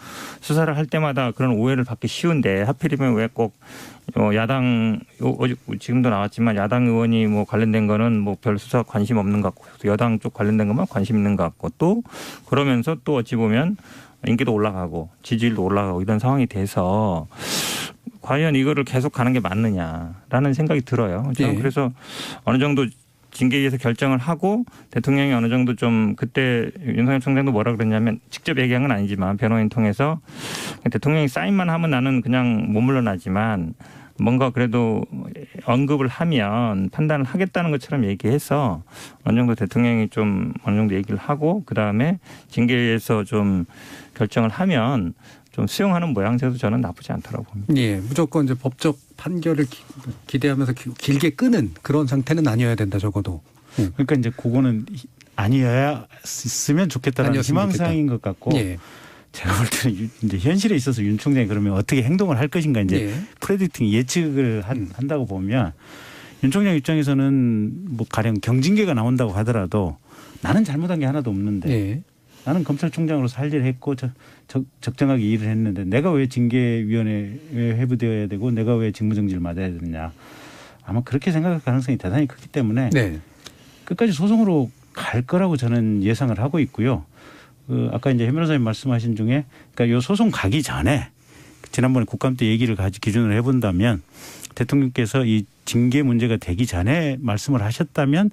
수사를 할 때마다 그런 오해를 받기 쉬운데 하필이면 왜 꼭 야당 지금도 나왔지만 야당 의원이 뭐 관련된 거는 뭐 별 수사 관심 없는 것 같고 여당 쪽 관련된 것만 관심 있는 것 같고 또 그러면서 또 어찌 보면 인기도 올라가고 지지율도 올라가고 이런 상황이 돼서 과연 이거를 계속 가는 게 맞느냐라는 생각이 들어요. 저는 그래서 어느 정도 징계위에서 결정을 하고 대통령이 어느 정도 좀 그때 윤석열 총장도 뭐라 그랬냐면 직접 얘기한 건 아니지만 변호인 통해서 대통령이 사인만 하면 나는 그냥 못 물러나지만 뭔가 그래도 언급을 하면 판단을 하겠다는 것처럼 얘기해서 어느 정도 대통령이 좀 어느 정도 얘기를 하고 그다음에 징계위에서 좀 결정을 하면 좀 수용하는 모양새도 저는 나쁘지 않다고 봅니다. 예, 무조건 이제 법적 판결을 기대하면서 길게 끄는 그런 상태는 아니어야 된다 적어도. 그러니까 이제 그거는 아니었으면 좋겠다는 희망사항인 것 같고 제가 볼 때는 이제 현실에 있어서 윤 총장이 그러면 어떻게 행동을 할 것인가 이제 프레딕팅 예측을 한다고 보면 윤 총장 입장에서는 뭐 가령 경징계가 나온다고 하더라도 나는 잘못한 게 하나도 없는데 나는 검찰총장으로서 할 일을 했고 적정하게 일을 했는데 내가 왜 징계위원회에 회부되어야 되고 내가 왜 직무정지를 맞아야 되느냐. 아마 그렇게 생각할 가능성이 대단히 크기 때문에 끝까지 소송으로 갈 거라고 저는 예상을 하고 있고요. 아까 이제 해 변호사님 말씀하신 중에 그러니까 이 소송 가기 전에 지난번에 국감 때 얘기를 기준으로 해본다면 대통령께서 이 징계 문제가 되기 전에 말씀을 하셨다면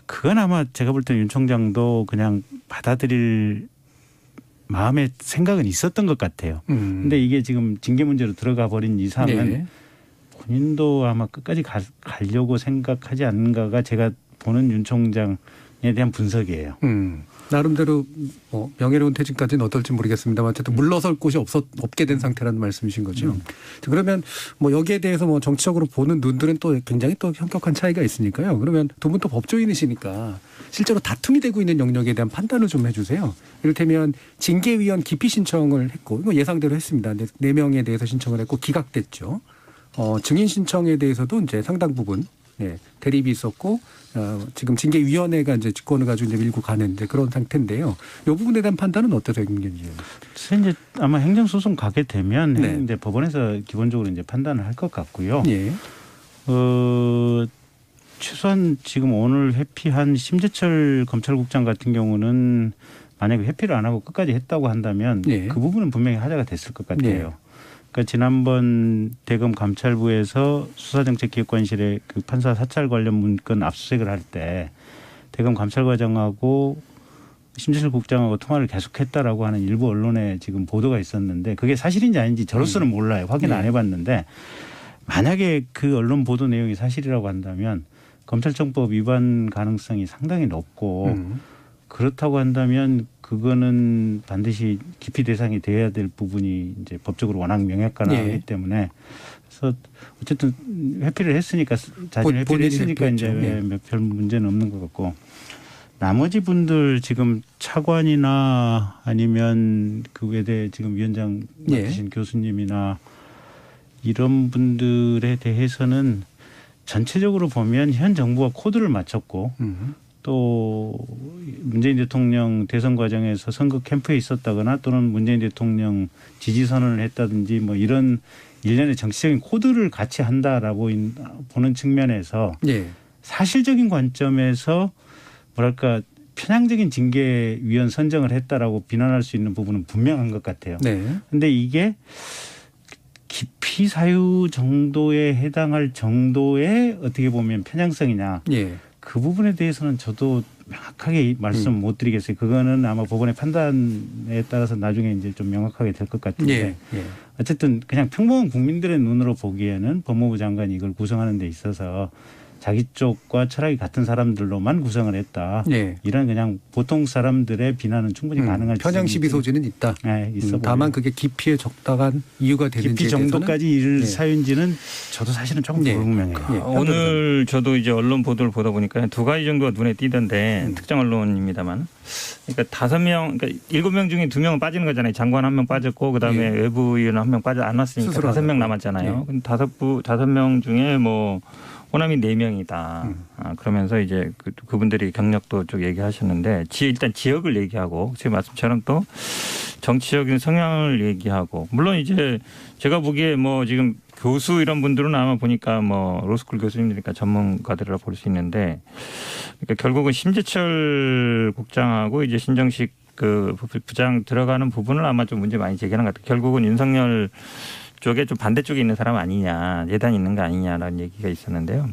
그건 아마 제가 볼 때는 윤 총장도 그냥 받아들일 마음의 생각은 있었던 것 같아요. 그런데 이게 지금 징계 문제로 들어가 버린 이상은 본인도 아마 끝까지 가려고 생각하지 않는가가 제가 보는 윤 총장에 대한 분석이에요. 나름대로 뭐 명예로운 퇴진까지는 어떨지 모르겠습니다만 어쨌든 물러설 곳이 없게 된 상태라는 말씀이신 거죠. 그러면 뭐 여기에 대해서 뭐 정치적으로 보는 눈들은 또 굉장히 또 현격한 차이가 있으니까요. 그러면 두 분 또 법조인이시니까 실제로 다툼이 되고 있는 영역에 대한 판단을 좀 해주세요. 이를테면 징계위원 기피 신청을 했고 이거 예상대로 했습니다. 4명에 대해서 신청을 했고 기각됐죠. 증인 신청에 대해서도 이제 상당 부분 대립이 있었고 지금 징계위원회가 이제 직권을 가지고 이제 밀고 가는 이제 그런 상태인데요. 이 부분에 대한 판단은 어떠세요, 김경진 의원? 이제 아마 행정소송 가게 되면 이제 법원에서 기본적으로 이제 판단을 할 것 같고요. 최소한 지금 오늘 회피한 심재철 검찰국장 같은 경우는 만약에 회피를 안 하고 끝까지 했다고 한다면 그 부분은 분명히 하자가 됐을 것 같아요. 그러니까 지난번 대검 감찰부에서 수사정책기획관실에 그 판사 사찰 관련 문건 압수수색을 할 때 대검 감찰과장하고 심재철 국장하고 통화를 계속했다라고 하는 일부 언론에 지금 보도가 있었는데 그게 사실인지 아닌지 저로서는 몰라요. 확인 안 해봤는데 만약에 그 언론 보도 내용이 사실이라고 한다면 검찰청법 위반 가능성이 상당히 높고 그렇다고 한다면 그거는 반드시 기피 대상이 돼야 될 부분이 이제 법적으로 워낙 명확하기 때문에 그래서 어쨌든 회피를 했으니까 자진 회피를 했으니까 이제 별 문제는 없는 것 같고 나머지 분들 지금 차관이나 아니면 그 외대 지금 위원장 맡으신 교수님이나 이런 분들에 대해서는 전체적으로 보면 현 정부가 코드를 맞췄고 또 문재인 대통령 대선 과정에서 선거 캠프에 있었다거나 또는 문재인 대통령 지지 선언을 했다든지 뭐 이런 일련의 정치적인 코드를 같이 한다라고 보는 측면에서 사실적인 관점에서 뭐랄까 편향적인 징계위원 선정을 했다라고 비난할 수 있는 부분은 분명한 것 같아요. 그런데 이게 기피 사유 정도에 해당할 정도의 어떻게 보면 편향성이냐. 그 부분에 대해서는 저도 명확하게 말씀 못 드리겠어요. 그거는 아마 법원의 판단에 따라서 나중에 이제 좀 명확하게 될 것 같은데 어쨌든 그냥 평범한 국민들의 눈으로 보기에는 법무부 장관이 이걸 구성하는 데 있어서 자기 쪽과 철학이 같은 사람들로만 구성을 했다. 이런 그냥 보통 사람들의 비난은 충분히 가능할 편향 시비 소지는 있다. 네, 있어 다만 그게 기피에 적당한 이유가 되는지 기피 정도까지 이를 사유인지는 저도 사실은 조금 불분명해요. 오늘 저도 이제 언론 보도를 보다 보니까 두 가지 정도가 눈에 띄던데 특정 언론입니다만, 그러니까 5명, 그러니까 7명 중에 2명은 빠지는 거잖아요. 장관 1명 빠졌고 그다음에 외부위원 1명 빠져 안 왔으니까 5명 남았잖아요. 근데 5명 중에 뭐 호남이 4명이다. 그러면서 이제 그분들이 경력도 쭉 얘기하셨는데 일단 지역을 얘기하고 지금 말씀처럼 또 정치적인 성향을 얘기하고, 물론 이제 제가 보기에 뭐 지금 교수 이런 분들은 아마 보니까 뭐 로스쿨 교수님이니까 전문가들이라 볼 수 있는데, 그러니까 결국은 심재철 국장하고 이제 신정식 그 부장 들어가는 부분을 아마 좀 문제 많이 제기하는 것 같아요. 결국은 윤석열 쪽에 좀 반대쪽에 있는 사람 아니냐, 예단이 있는 거 아니냐라는 얘기가 있었는데요.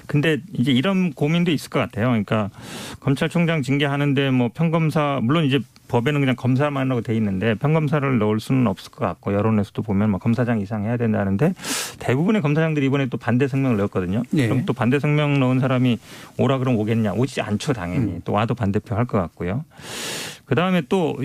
근데 이제 이런 고민도 있을 것 같아요. 그러니까 검찰총장 징계하는데 뭐 평검사, 물론 이제 법에는 그냥 검사만 하고 돼 있는데 평검사를 넣을 수는 없을 것 같고, 여론에서도 보면 뭐 검사장 이상 해야 된다는데 대부분의 검사장들이 이번에 또 반대 성명을 넣었거든요. 그럼 또 반대 성명 넣은 사람이 오라 그러면 오겠냐? 오지 않죠, 당연히. 또 와도 반대표 할 것 같고요. 그다음에 또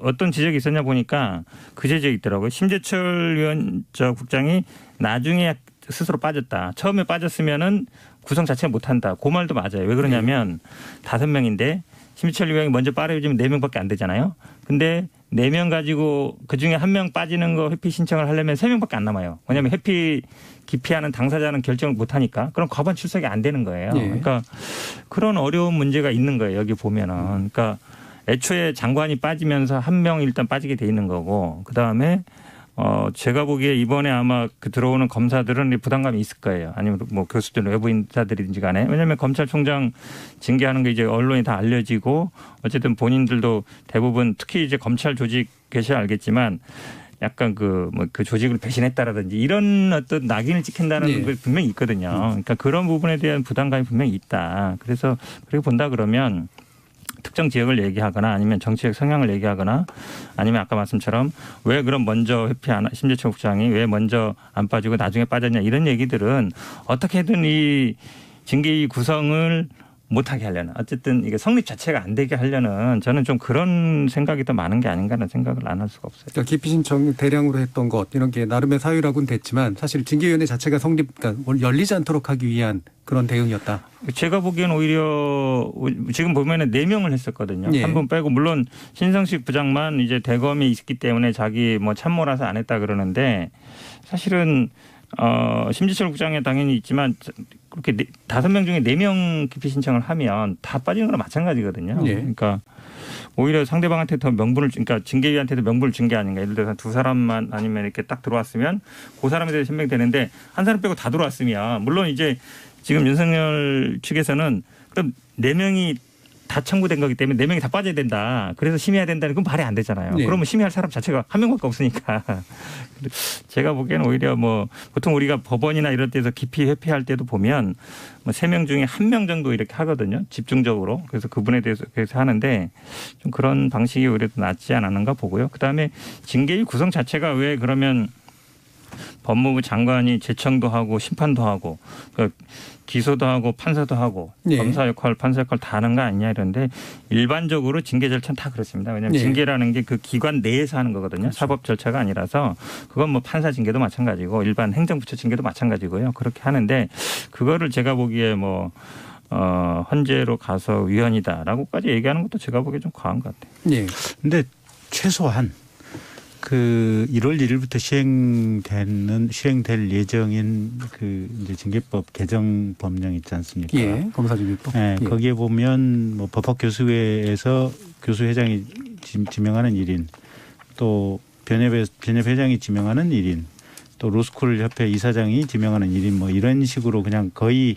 어떤 지적이 있었냐 보니까 그 지적이 있더라고요. 심재철 국장이 나중에 스스로 빠졌다. 처음에 빠졌으면은 구성 자체를 못한다. 그 말도 맞아요. 왜 그러냐면 5명인데 심재철 위원이 먼저 빠져주면 4명밖에 안 되잖아요. 근데 4명 가지고 그중에 1명 빠지는 거 회피 신청을 하려면 3명밖에 안 남아요. 왜냐하면 회피 기피하는 당사자는 결정을 못하니까. 그럼 과반 출석이 안 되는 거예요. 그러니까 그런 어려운 문제가 있는 거예요. 여기 보면은. 그러니까 애초에 장관이 빠지면서 1명 일단 빠지게 돼 있는 거고, 그다음에 제가 보기에 이번에 아마 들어오는 검사들은 부담감이 있을 거예요. 아니면 뭐 교수들, 외부 인사들인지 간에. 왜냐하면 검찰총장 징계하는 게 이제 언론이 다 알려지고, 어쨌든 본인들도 대부분 특히 이제 검찰 조직 계셔야 알겠지만 약간 그 조직을 배신했다라든지 이런 어떤 낙인을 찍힌다는 게 분명히 있거든요. 그러니까 그런 부분에 대한 부담감이 분명히 있다. 그래서 그렇게 본다 그러면 특정 지역을 얘기하거나 아니면 정치적 성향을 얘기하거나 아니면 아까 말씀처럼 왜 그럼 먼저 회피하나, 심재철 국장이 왜 먼저 안 빠지고 나중에 빠졌냐, 이런 얘기들은 어떻게든 이 징계위 구성을 못하게 하려는, 어쨌든 이게 성립 자체가 안 되게 하려는, 저는 좀 그런 생각이 더 많은 게 아닌가라는 생각을 안 할 수가 없어요. 그러니까 기피 신청 대량으로 했던 것 이런 게 나름의 사유라고는 됐지만 사실 징계위원회 자체가 그러니까 열리지 않도록 하기 위한 그런 대응이었다. 제가 보기엔 오히려 지금 보면은 4명을 했었거든요. 한 분 빼고, 물론 신성식 부장만 이제 대검이 있기 때문에 자기 뭐 참모라서 안 했다 그러는데, 사실은 심재철 국장에 당연히 있지만 그렇게 5명 중에 4명 기피 신청을 하면 다 빠지는 거랑 마찬가지거든요. 그러니까 오히려 상대방한테 더 명분을, 그러니까 징계위한테도 명분을 준 게 아닌가. 예를 들어서 2사람만 아니면 이렇게 딱 들어왔으면 그 사람에 대해서 신명되는데 한 사람 빼고 다 들어왔으면, 물론 이제 지금 윤석열 측에서는 그럼 4명이 다 청구된 거기 때문에 4명이 다 빠져야 된다. 그래서 심의해야 된다는 건 말이 안 되잖아요. 그러면 심의할 사람 자체가 1명밖에 없으니까. 제가 보기에는 오히려 뭐 보통 우리가 법원이나 이런 데서 기피 회피할 때도 보면 뭐 3명 중에 1명 정도 이렇게 하거든요. 집중적으로. 그래서 그분에 대해서 그래서 하는데 좀 그런 방식이 오히려 더 낫지 않았는가 보고요. 그다음에 징계위 구성 자체가 왜 그러면 법무부 장관이 제청도 하고 심판도 하고 기소도 하고 판사도 하고 검사 역할, 판사 역할 다 하는 거 아니냐 이런데, 일반적으로 징계 절차는 다 그렇습니다. 왜냐하면 징계라는 게 그 기관 내에서 하는 거거든요. 그렇죠. 사법 절차가 아니라서. 그건 뭐 판사 징계도 마찬가지고 일반 행정부처 징계도 마찬가지고요. 그렇게 하는데 그거를 제가 보기에 뭐 헌재로 가서 위헌이다라고까지 얘기하는 것도 제가 보기에 좀 과한 것 같아요. 그런데 최소한 그 1월 1일부터 시행될 예정인 그 이제 징계법 개정 법령 있지 않습니까? 검사징계법. 거기에 보면 뭐 법학교수회에서 교수회장이 지명하는 1인, 또 변협회장이 지명하는 1인, 또 로스쿨 협회 이사장이 지명하는 1인, 뭐 이런 식으로 그냥 거의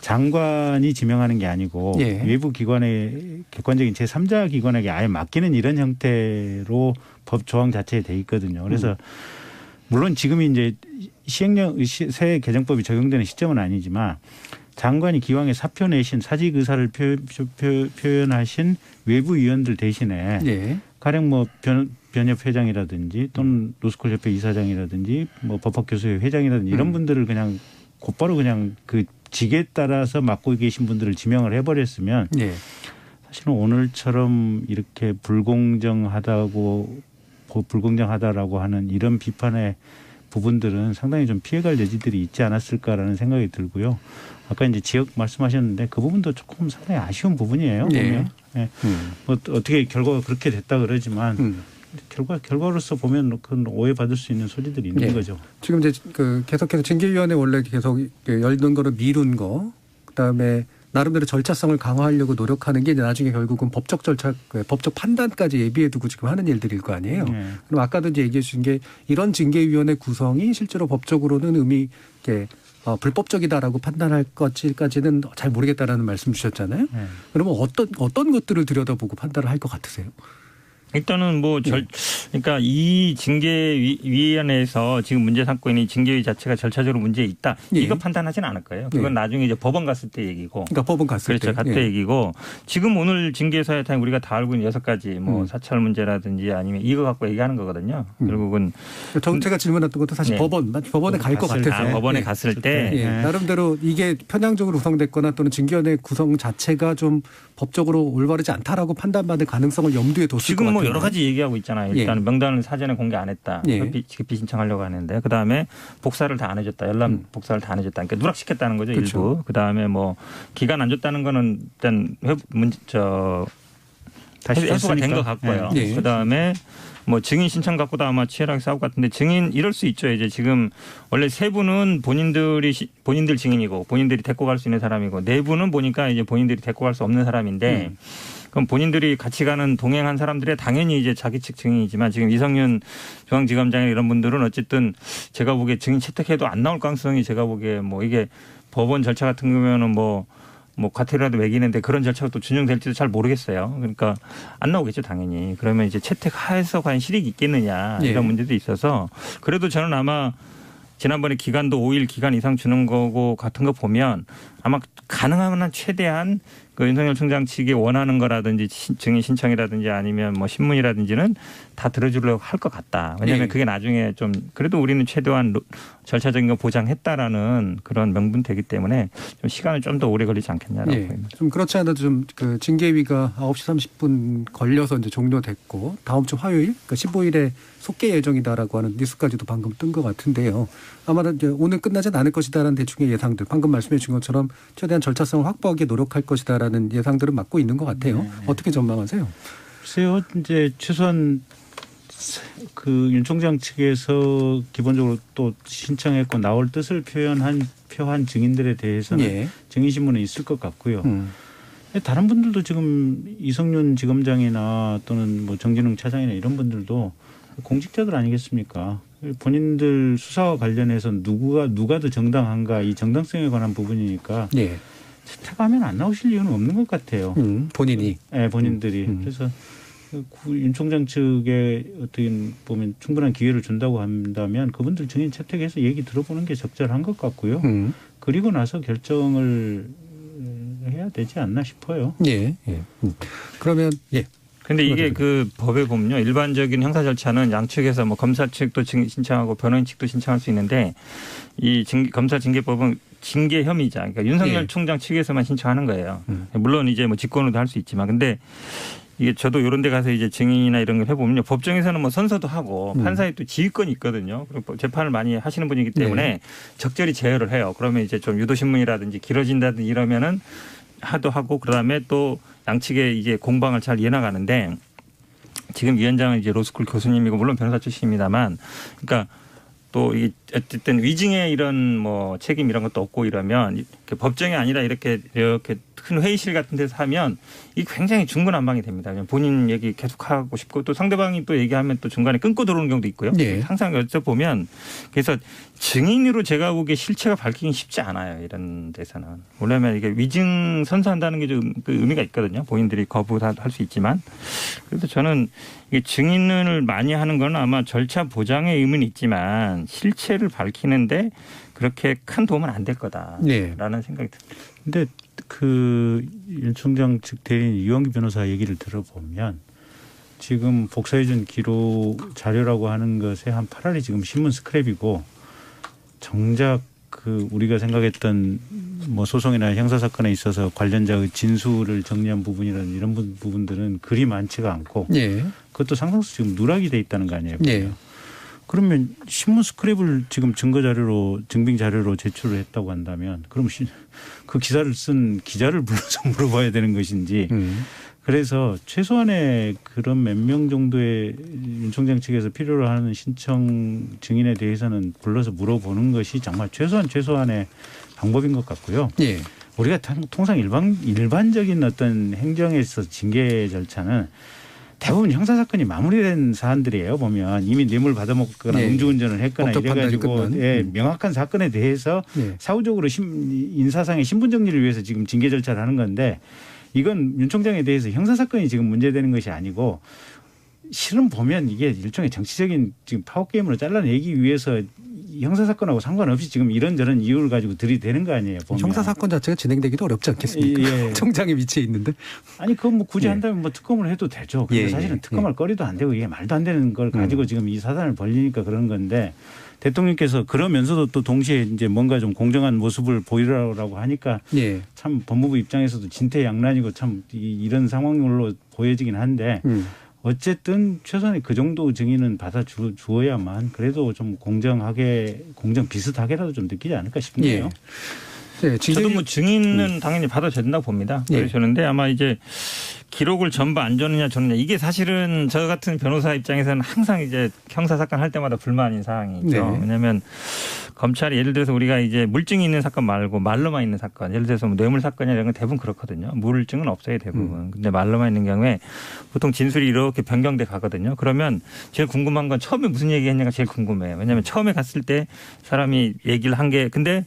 장관이 지명하는 게 아니고 예. 외부 기관의 객관적인 제3자 기관에게 아예 맡기는 이런 형태로 법 조항 자체에 돼 있거든요. 그래서 물론 지금이 이제 시행령 새 개정법이 적용되는 시점은 아니지만 장관이 기왕에 사표 내신 사직 의사를 표현하신 외부 위원들 대신에 예. 가령 뭐 변협 회장이라든지 또는 로스쿨 협회 이사장이라든지 뭐 법학교수회 회장이라든지 이런 분들을 그냥 곧바로 그냥 그 직에 따라서 맡고 계신 분들을 지명을 해버렸으면 예. 사실은 오늘처럼 이렇게 불공정하다고 불공정하다라고 하는 이런 비판의 부분들은 상당히 좀 피해갈 여지들이 있지 않았을까라는 생각이 들고요. 아까 이제 지역 말씀하셨는데 그 부분도 조금 상당히 아쉬운 부분이에요. 예. 보면. 예. 뭐 어떻게 결과가 그렇게 됐다 그러지만 결과로서 보면 그건 오해받을 수 있는 소리들이 있는 예. 거죠. 지금 이제 그 계속해서 징계위원회 원래 계속 열는 거를 미룬 거, 그다음에 나름대로 절차성을 강화하려고 노력하는 게 이제 나중에 결국은 법적 절차, 법적 판단까지 예비해두고 지금 하는 일들일 거 아니에요. 네. 그럼 아까도 이제 얘기해 주신 게 이런 징계위원회 구성이 실제로 법적으로는 의미 있게 불법적이다라고 판단할 것까지는 잘 모르겠다라는 말씀 주셨잖아요. 네. 그러면 어떤 것들을 들여다보고 판단을 할 것 같으세요? 일단은 뭐 그러니까 이 징계위원회에서 지금 문제 삼고 있는 이 징계위 자체가 절차적으로 문제 있다. 예. 이거 판단하지는 않을 거예요. 그건 나중에 이제 법원 갔을 때 얘기고. 그러니까 법원 갔을 그렇죠. 갔을 때 얘기고 지금 오늘 징계 사유탕 우리가 다 알고 있는 6가지 뭐 사찰 문제라든지 아니면 이거 갖고 얘기하는 거거든요. 결국은 제가 질문했던 것도 사실 네. 법원에 갈 것 같아서. 법원에 갔을 때 예. 나름대로 이게 편향적으로 구성됐거나 또는 징계위원회 구성 자체가 좀 법적으로 올바르지 않다라고 판단받을 가능성을 염두에 뒀을 것 지금 같아요. 뭐 여러 가지 얘기하고 있잖아요. 일단 명단을 사전에 공개 안 했다. 예. 기피 신청하려고 하는데 그다음에 복사를 다 안 해줬다. 열람 복사를 다 안 해줬다. 그러니까 누락시켰다는 거죠. 그렇죠. 일부. 그다음에 뭐 기간 안 줬다는 거는 일단 해소가 된 것 같고요. 예. 그다음에 뭐 증인 신청 갖고도 아마 치열하게 싸울 것 같은데 증인 이럴 수 있죠. 이제 지금 원래 3분은 본인들 증인이고 본인들이 데리고 갈 수 있는 사람이고 4분은 보니까 이제 본인들이 데리고 갈 수 없는 사람인데 그럼 본인들이 같이 가는 동행한 사람들의 당연히 이제 자기 측 증인이지만 지금 이성윤 중앙지검장이나 이런 분들은 어쨌든 제가 보기에 증인 채택해도 안 나올 가능성이 제가 보기에 뭐 이게 법원 절차 같은 거면은 뭐 과태료라도 매기는데 그런 절차가 또 준용될지도 잘 모르겠어요. 그러니까 안 나오겠죠, 당연히. 그러면 이제 채택하에서 과연 실익이 있겠느냐 이런 문제도 있어서 그래도 저는 아마 지난번에 기간도 5일 기간 이상 주는 거고 같은 거 보면 아마 가능한 한 최대한 그 윤석열 총장 측이 원하는 거라든지 증인 신청이라든지 아니면 뭐 신문이라든지는 다 들어주려고 할 것 같다. 왜냐하면 그게 나중에 좀 그래도 우리는 최대한 절차적인 거 보장했다라는 그런 명분되기 때문에 좀 시간은 좀 더 오래 걸리지 않겠냐라고 보입니다. 좀 그렇지 않아도 좀 그 징계위가 9시 30분 걸려서 이제 종료됐고 다음 주 화요일, 그러니까 15일에 속개 예정이다라고 하는 뉴스까지도 방금 뜬 것 같은데요. 아마 이제 오늘 끝나진 않을 것이다라는 대충의 예상들, 방금 말씀해 주신 것처럼 최대한 절차성을 확보하기 노력할 것이다라는 예상들은 맞고 있는 것 같아요. 네. 어떻게 전망하세요? 글쎄요, 이제 최소한 그 윤 총장 측에서 기본적으로 또 신청했고 나올 뜻을 표한 증인들에 대해서는 증인 신문에 있을 것 같고요. 다른 분들도 지금 이성윤 지검장이나 또는 뭐 정진웅 차장이나 이런 분들도 공직자들 아니겠습니까? 본인들 수사와 관련해서 누가 더 정당한가 이 정당성에 관한 부분이니까 채택하면 안 나오실 이유는 없는 것 같아요. 본인이. 네, 본인들이. 그래서 윤 총장 측에 어떻게 보면 충분한 기회를 준다고 한다면 그분들 증인 채택해서 얘기 들어보는 게 적절한 것 같고요. 그리고 나서 결정을 해야 되지 않나 싶어요. 그러면 근데 이게 그 법에 보면요. 일반적인 형사 절차는 양측에서 뭐 검사 측도 신청하고 변호인 측도 신청할 수 있는데 이 검사 징계법은 징계 혐의자, 그러니까 윤석열 총장 측에서만 신청하는 거예요. 물론 이제 뭐 직권으로도 할 수 있지만 근데 이게 저도 이런 데 가서 이제 증인이나 이런 걸 해보면요. 법정에서는 뭐 선서도 하고 판사에 또 지휘권이 있거든요. 그리고 재판을 많이 하시는 분이기 때문에 적절히 제어를 해요. 그러면 이제 좀 유도신문이라든지 길어진다든지 이러면은 하고 그다음에 또 양측의 이제 공방을 잘 이어나가는데 지금 위원장은 이제 로스쿨 교수님이고 물론 변호사 출신입니다만 그러니까 또 이 어쨌든 위증의 이런 뭐 책임 이런 것도 없고 이러면 법정이 아니라 이렇게 큰 회의실 같은 데서 하면 이 굉장히 중구난방이 됩니다. 그냥 본인 얘기 계속 하고 싶고 또 상대방이 또 얘기하면 또 중간에 끊고 들어오는 경우도 있고요. 네. 항상 여쭤보면 그래서 증인으로 제가 보기에 실체가 밝히긴 쉽지 않아요. 이런 데서는. 왜냐하면 이게 위증 선서한다는 게 좀 의미가 있거든요. 본인들이 거부할 수 있지만. 그래서 저는 이게 증인을 많이 하는 건 아마 절차 보장의 의미는 있지만 실체를 밝히는데 그렇게 큰 도움은 안 될 거다라는 네. 생각이 듭니다. 근데 윤 총장 측 대리인 이원기 변호사 얘기를 들어보면 지금 복사해준 기록 자료라고 하는 것에 한 8할이 지금 신문 스크랩이고 정작 우리가 생각했던 뭐 소송이나 형사 사건에 있어서 관련자의 진술을 정리한 부분이라는 이런 부분들은 그리 많지가 않고 그것도 상당수 지금 누락이 돼 있다는 거 아니에요? 그러면 신문 스크랩을 지금 증거 자료로 증빙 자료로 제출을 했다고 한다면 그럼 그 기사를 쓴 기자를 불러서 물어봐야 되는 것인지 그래서 최소한의 그런 몇 명 정도의 윤 총장 측에서 필요로 하는 신청 증인에 대해서는 불러서 물어보는 것이 정말 최소한의 방법인 것 같고요. 우리가 통상 일반적인 어떤 행정에서 징계 절차는 대부분 형사사건이 마무리된 사안들이에요. 보면 이미 뇌물 받아먹거나 음주운전을 했거나 이래가지고 명확한 사건에 대해서 사후적으로 인사상의 신분정리를 위해서 지금 징계 절차를 하는 건데 이건 윤 총장에 대해서 형사사건이 지금 문제되는 것이 아니고 실은 보면 이게 일종의 정치적인 지금 파워게임으로 잘라내기 위해서 형사사건하고 상관없이 지금 이런저런 이유를 가지고 들이대는 거 아니에요. 보면. 형사사건 자체가 진행되기도 어렵지 않겠습니까? 총장의 위치에 있는데. 아니 그건 뭐 굳이 한다면 뭐 특검을 해도 되죠. 근데 사실은 특검할 거리도 안 되고 이게 말도 안 되는 걸 가지고 지금 이 사단을 벌리니까 그런 건데 대통령께서 그러면서도 또 동시에 이제 뭔가 좀 공정한 모습을 보이라고 하니까 참 법무부 입장에서도 진퇴양난이고 참 이런 상황으로 보여지긴 한데 어쨌든 최소한의 그 정도 증인은 받아주어야만 그래도 좀 공정 비슷하게라도 좀 느끼지 않을까 싶네요. 저도 뭐 증인은 당연히 받아도 된다고 봅니다. 그러셨는데 아마 이제 기록을 전부 안 줬느냐 이게 사실은 저 같은 변호사 입장에서는 항상 이제 형사 사건 할 때마다 불만인 사항이 있죠. 왜냐하면 검찰이 예를 들어서 우리가 이제 물증이 있는 사건 말고 말로만 있는 사건, 예를 들어서 뭐 뇌물 사건이나 이런 건 대부분 그렇거든요. 물증은 없어요 대부분. 근데 말로만 있는 경우에 보통 진술이 이렇게 변경돼 가거든요. 그러면 제일 궁금한 건 처음에 무슨 얘기했냐가 제일 궁금해요. 왜냐하면 처음에 갔을 때 사람이 얘기를 한 게 근데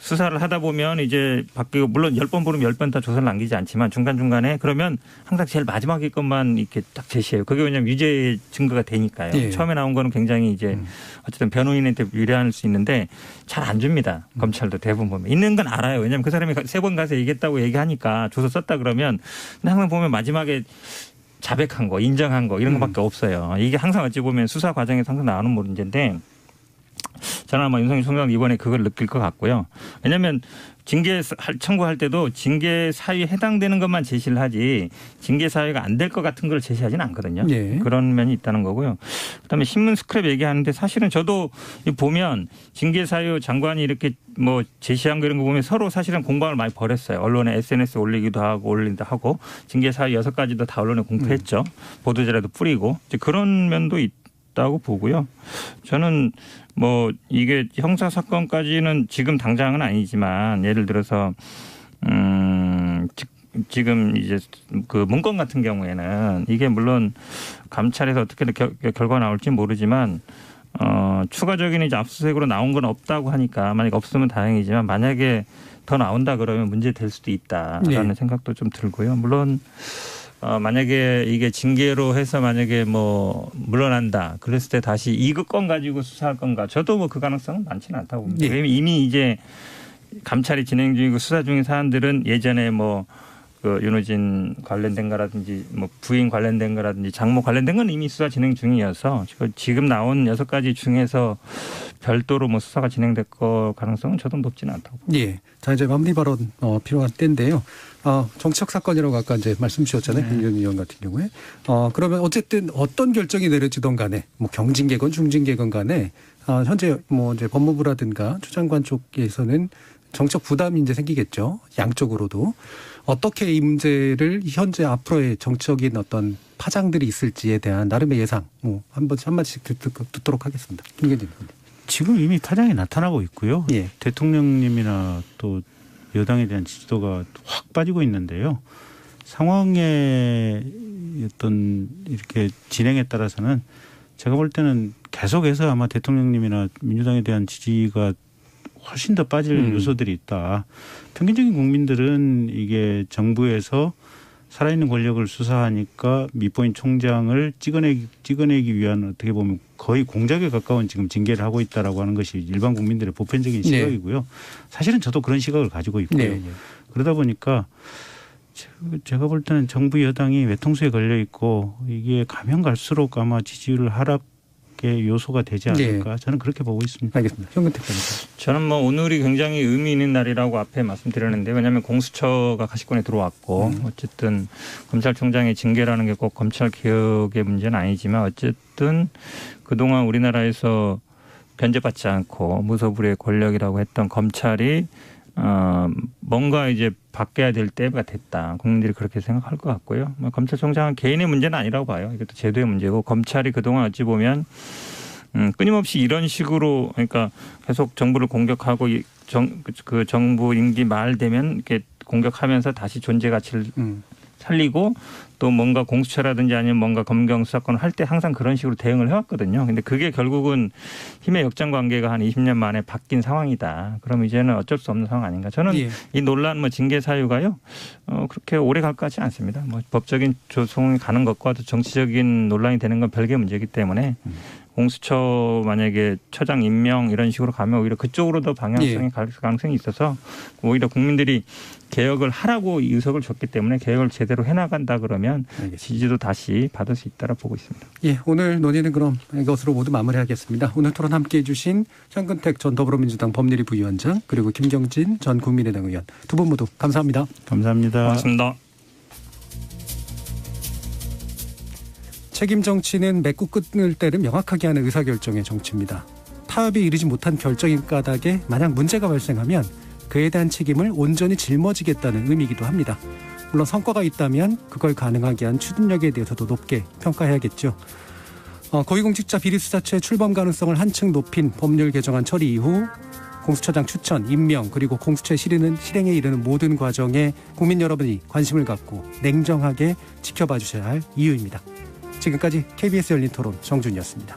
수사를 하다 보면 이제 바뀌고 물론 10번 부르면 10번 다 조사를 남기지 않지만 중간중간에 그러면 항상 제일 마지막에 것만 이렇게 딱 제시해요. 그게 왜냐하면 유죄 증거가 되니까요. 처음에 나온 거는 굉장히 이제 어쨌든 변호인한테 유리할 수 있는데 잘 안 줍니다. 검찰도 대부분 보면. 있는 건 알아요. 왜냐하면 그 사람이 3번 가서 얘기했다고 얘기하니까 조서 썼다 그러면 근데 항상 보면 마지막에 자백한 거, 인정한 거 이런 거밖에 없어요. 이게 항상 어찌 보면 수사 과정에서 항상 나오는 문제인데 저는 아마 윤석열 총장 이번에 그걸 느낄 것 같고요. 왜냐하면 징계 청구할 때도 징계 사유에 해당되는 것만 제시를 하지 징계 사유가 안 될 것 같은 걸 제시하지는 않거든요. 그런 면이 있다는 거고요. 그다음에 신문 스크랩 얘기하는데 사실은 저도 보면 징계 사유 장관이 이렇게 뭐 제시한 거 이런 거 보면 서로 사실은 공방을 많이 벌였어요. 언론에 SNS에 올리기도 하고 올린다 하고 징계 사유 6가지도 다 언론에 공표했죠. 보도자료도 뿌리고 이제 그런 면도 있다고 보고요. 저는 뭐 이게 형사 사건까지는 지금 당장은 아니지만 예를 들어서 지금 이제 그 문건 같은 경우에는 이게 물론 감찰에서 어떻게 결과가 나올지 모르지만 추가적인 이제 압수수색으로 나온 건 없다고 하니까 만약 없으면 다행이지만 만약에 더 나온다 그러면 문제 될 수도 있다라는 생각도 좀 들고요. 물론 만약에 이게 징계로 해서 만약에 뭐 물러난다. 그랬을 때 다시 이거 건 가지고 수사할 건가. 저도 뭐 그 가능성은 많지는 않다고 봅니다. 왜냐하면 이미 이제 감찰이 진행 중이고 수사 중인 사안들은 예전에 뭐 그 윤호진 관련된 거라든지 뭐 부인 관련된 거라든지 장모 관련된 건 이미 수사 진행 중이어서 지금 나온 6가지 중에서 별도로 뭐 수사가 진행될 거 가능성은 저도 높지는 않다고 봅니다. 자 이제 마무리 발언 필요한 때인데요. 정치적 사건이라고 아까 이제 말씀 주셨잖아요. 김기현 의원 같은 경우에. 그러면 어쨌든 어떤 결정이 내려지던 간에 뭐 경징계건 중징계건 간에 현재 뭐 이제 법무부라든가 추 장관 쪽에서는 정책 부담이 이제 생기겠죠. 양쪽으로도. 어떻게 이 문제를 현재 앞으로의 정치적인 어떤 파장들이 있을지에 대한 나름의 예상 한마디씩 듣도록 하겠습니다. 김기현 의원. 지금 이미 파장이 나타나고 있고요. 예. 대통령님이나 또 여당에 대한 지지도가 확 빠지고 있는데요. 상황의 어떤 이렇게 진행에 따라서는 제가 볼 때는 계속해서 아마 대통령님이나 민주당에 대한 지지가 훨씬 더 빠질 요소들이 있다. 평균적인 국민들은 이게 정부에서 살아있는 권력을 수사하니까 밑보인 총장을 찍어내기 위한 어떻게 보면 거의 공작에 가까운 지금 징계를 하고 있다라고 하는 것이 일반 국민들의 보편적인 시각이고요. 사실은 저도 그런 시각을 가지고 있고요. 그러다 보니까 제가 볼 때는 정부 여당이 외통수에 걸려 있고 이게 가면 갈수록 아마 지지율 하락의 요소가 되지 않을까 저는 그렇게 보고 있습니다. 알겠습니다. 현근택 변호사. 저는 뭐 오늘이 굉장히 의미 있는 날이라고 앞에 말씀드렸는데 왜냐하면 공수처가 가시권에 들어왔고 어쨌든 검찰총장의 징계라는 게 꼭 검찰 개혁의 문제는 아니지만 어쨌든 그동안 우리나라에서 변제받지 않고 무소불위의 권력이라고 했던 검찰이 뭔가 이제 바뀌어야 될 때가 됐다. 국민들이 그렇게 생각할 것 같고요. 검찰총장은 개인의 문제는 아니라고 봐요. 이것도 제도의 문제고 검찰이 그동안 어찌 보면 끊임없이 이런 식으로 그러니까 계속 정부를 공격하고 그 정부 임기 말 되면 이렇게 공격하면서 다시 존재 가치를 살리고 또 뭔가 공수처라든지 아니면 뭔가 검경 수사권을 할 때 항상 그런 식으로 대응을 해왔거든요. 근데 그게 결국은 힘의 역전 관계가 한 20년 만에 바뀐 상황이다. 그럼 이제는 어쩔 수 없는 상황 아닌가. 저는 이 논란 징계 사유가요. 그렇게 오래 갈 것 같지 않습니다. 법적인 조성이 가는 것과 정치적인 논란이 되는 건 별개의 문제이기 때문에 공수처 만약에 처장 임명 이런 식으로 가면 오히려 그쪽으로 더 방향성이 갈 가능성이 있어서 오히려 국민들이 개혁을 하라고 의석을 줬기 때문에 개혁을 제대로 해나간다 그러면 지지도 다시 받을 수 있다고 보고 있습니다. 예, 오늘 논의는 그럼 이것으로 모두 마무리하겠습니다. 오늘 토론 함께해 주신 현근택 전 더불어민주당 법률위 부위원장 그리고 김경진 전 국민의당 의원 두 분 모두 감사합니다. 감사합니다. 고맙습니다. 책임 정치는 맺고 끊을 때를 명확하게 하는 의사결정의 정치입니다. 타협이 이르지 못한 결정인 까닭에 만약 문제가 발생하면 그에 대한 책임을 온전히 짊어지겠다는 의미이기도 합니다. 물론 성과가 있다면 그걸 가능하게 한 추진력에 대해서도 높게 평가해야겠죠. 고위공직자 비리수사처의 출범 가능성을 한층 높인 법률 개정안 처리 이후 공수처장 추천, 임명 그리고 공수처의 실행에 이르는 모든 과정에 국민 여러분이 관심을 갖고 냉정하게 지켜봐 주셔야 할 이유입니다. 지금까지 KBS 열린 토론 정준이었습니다.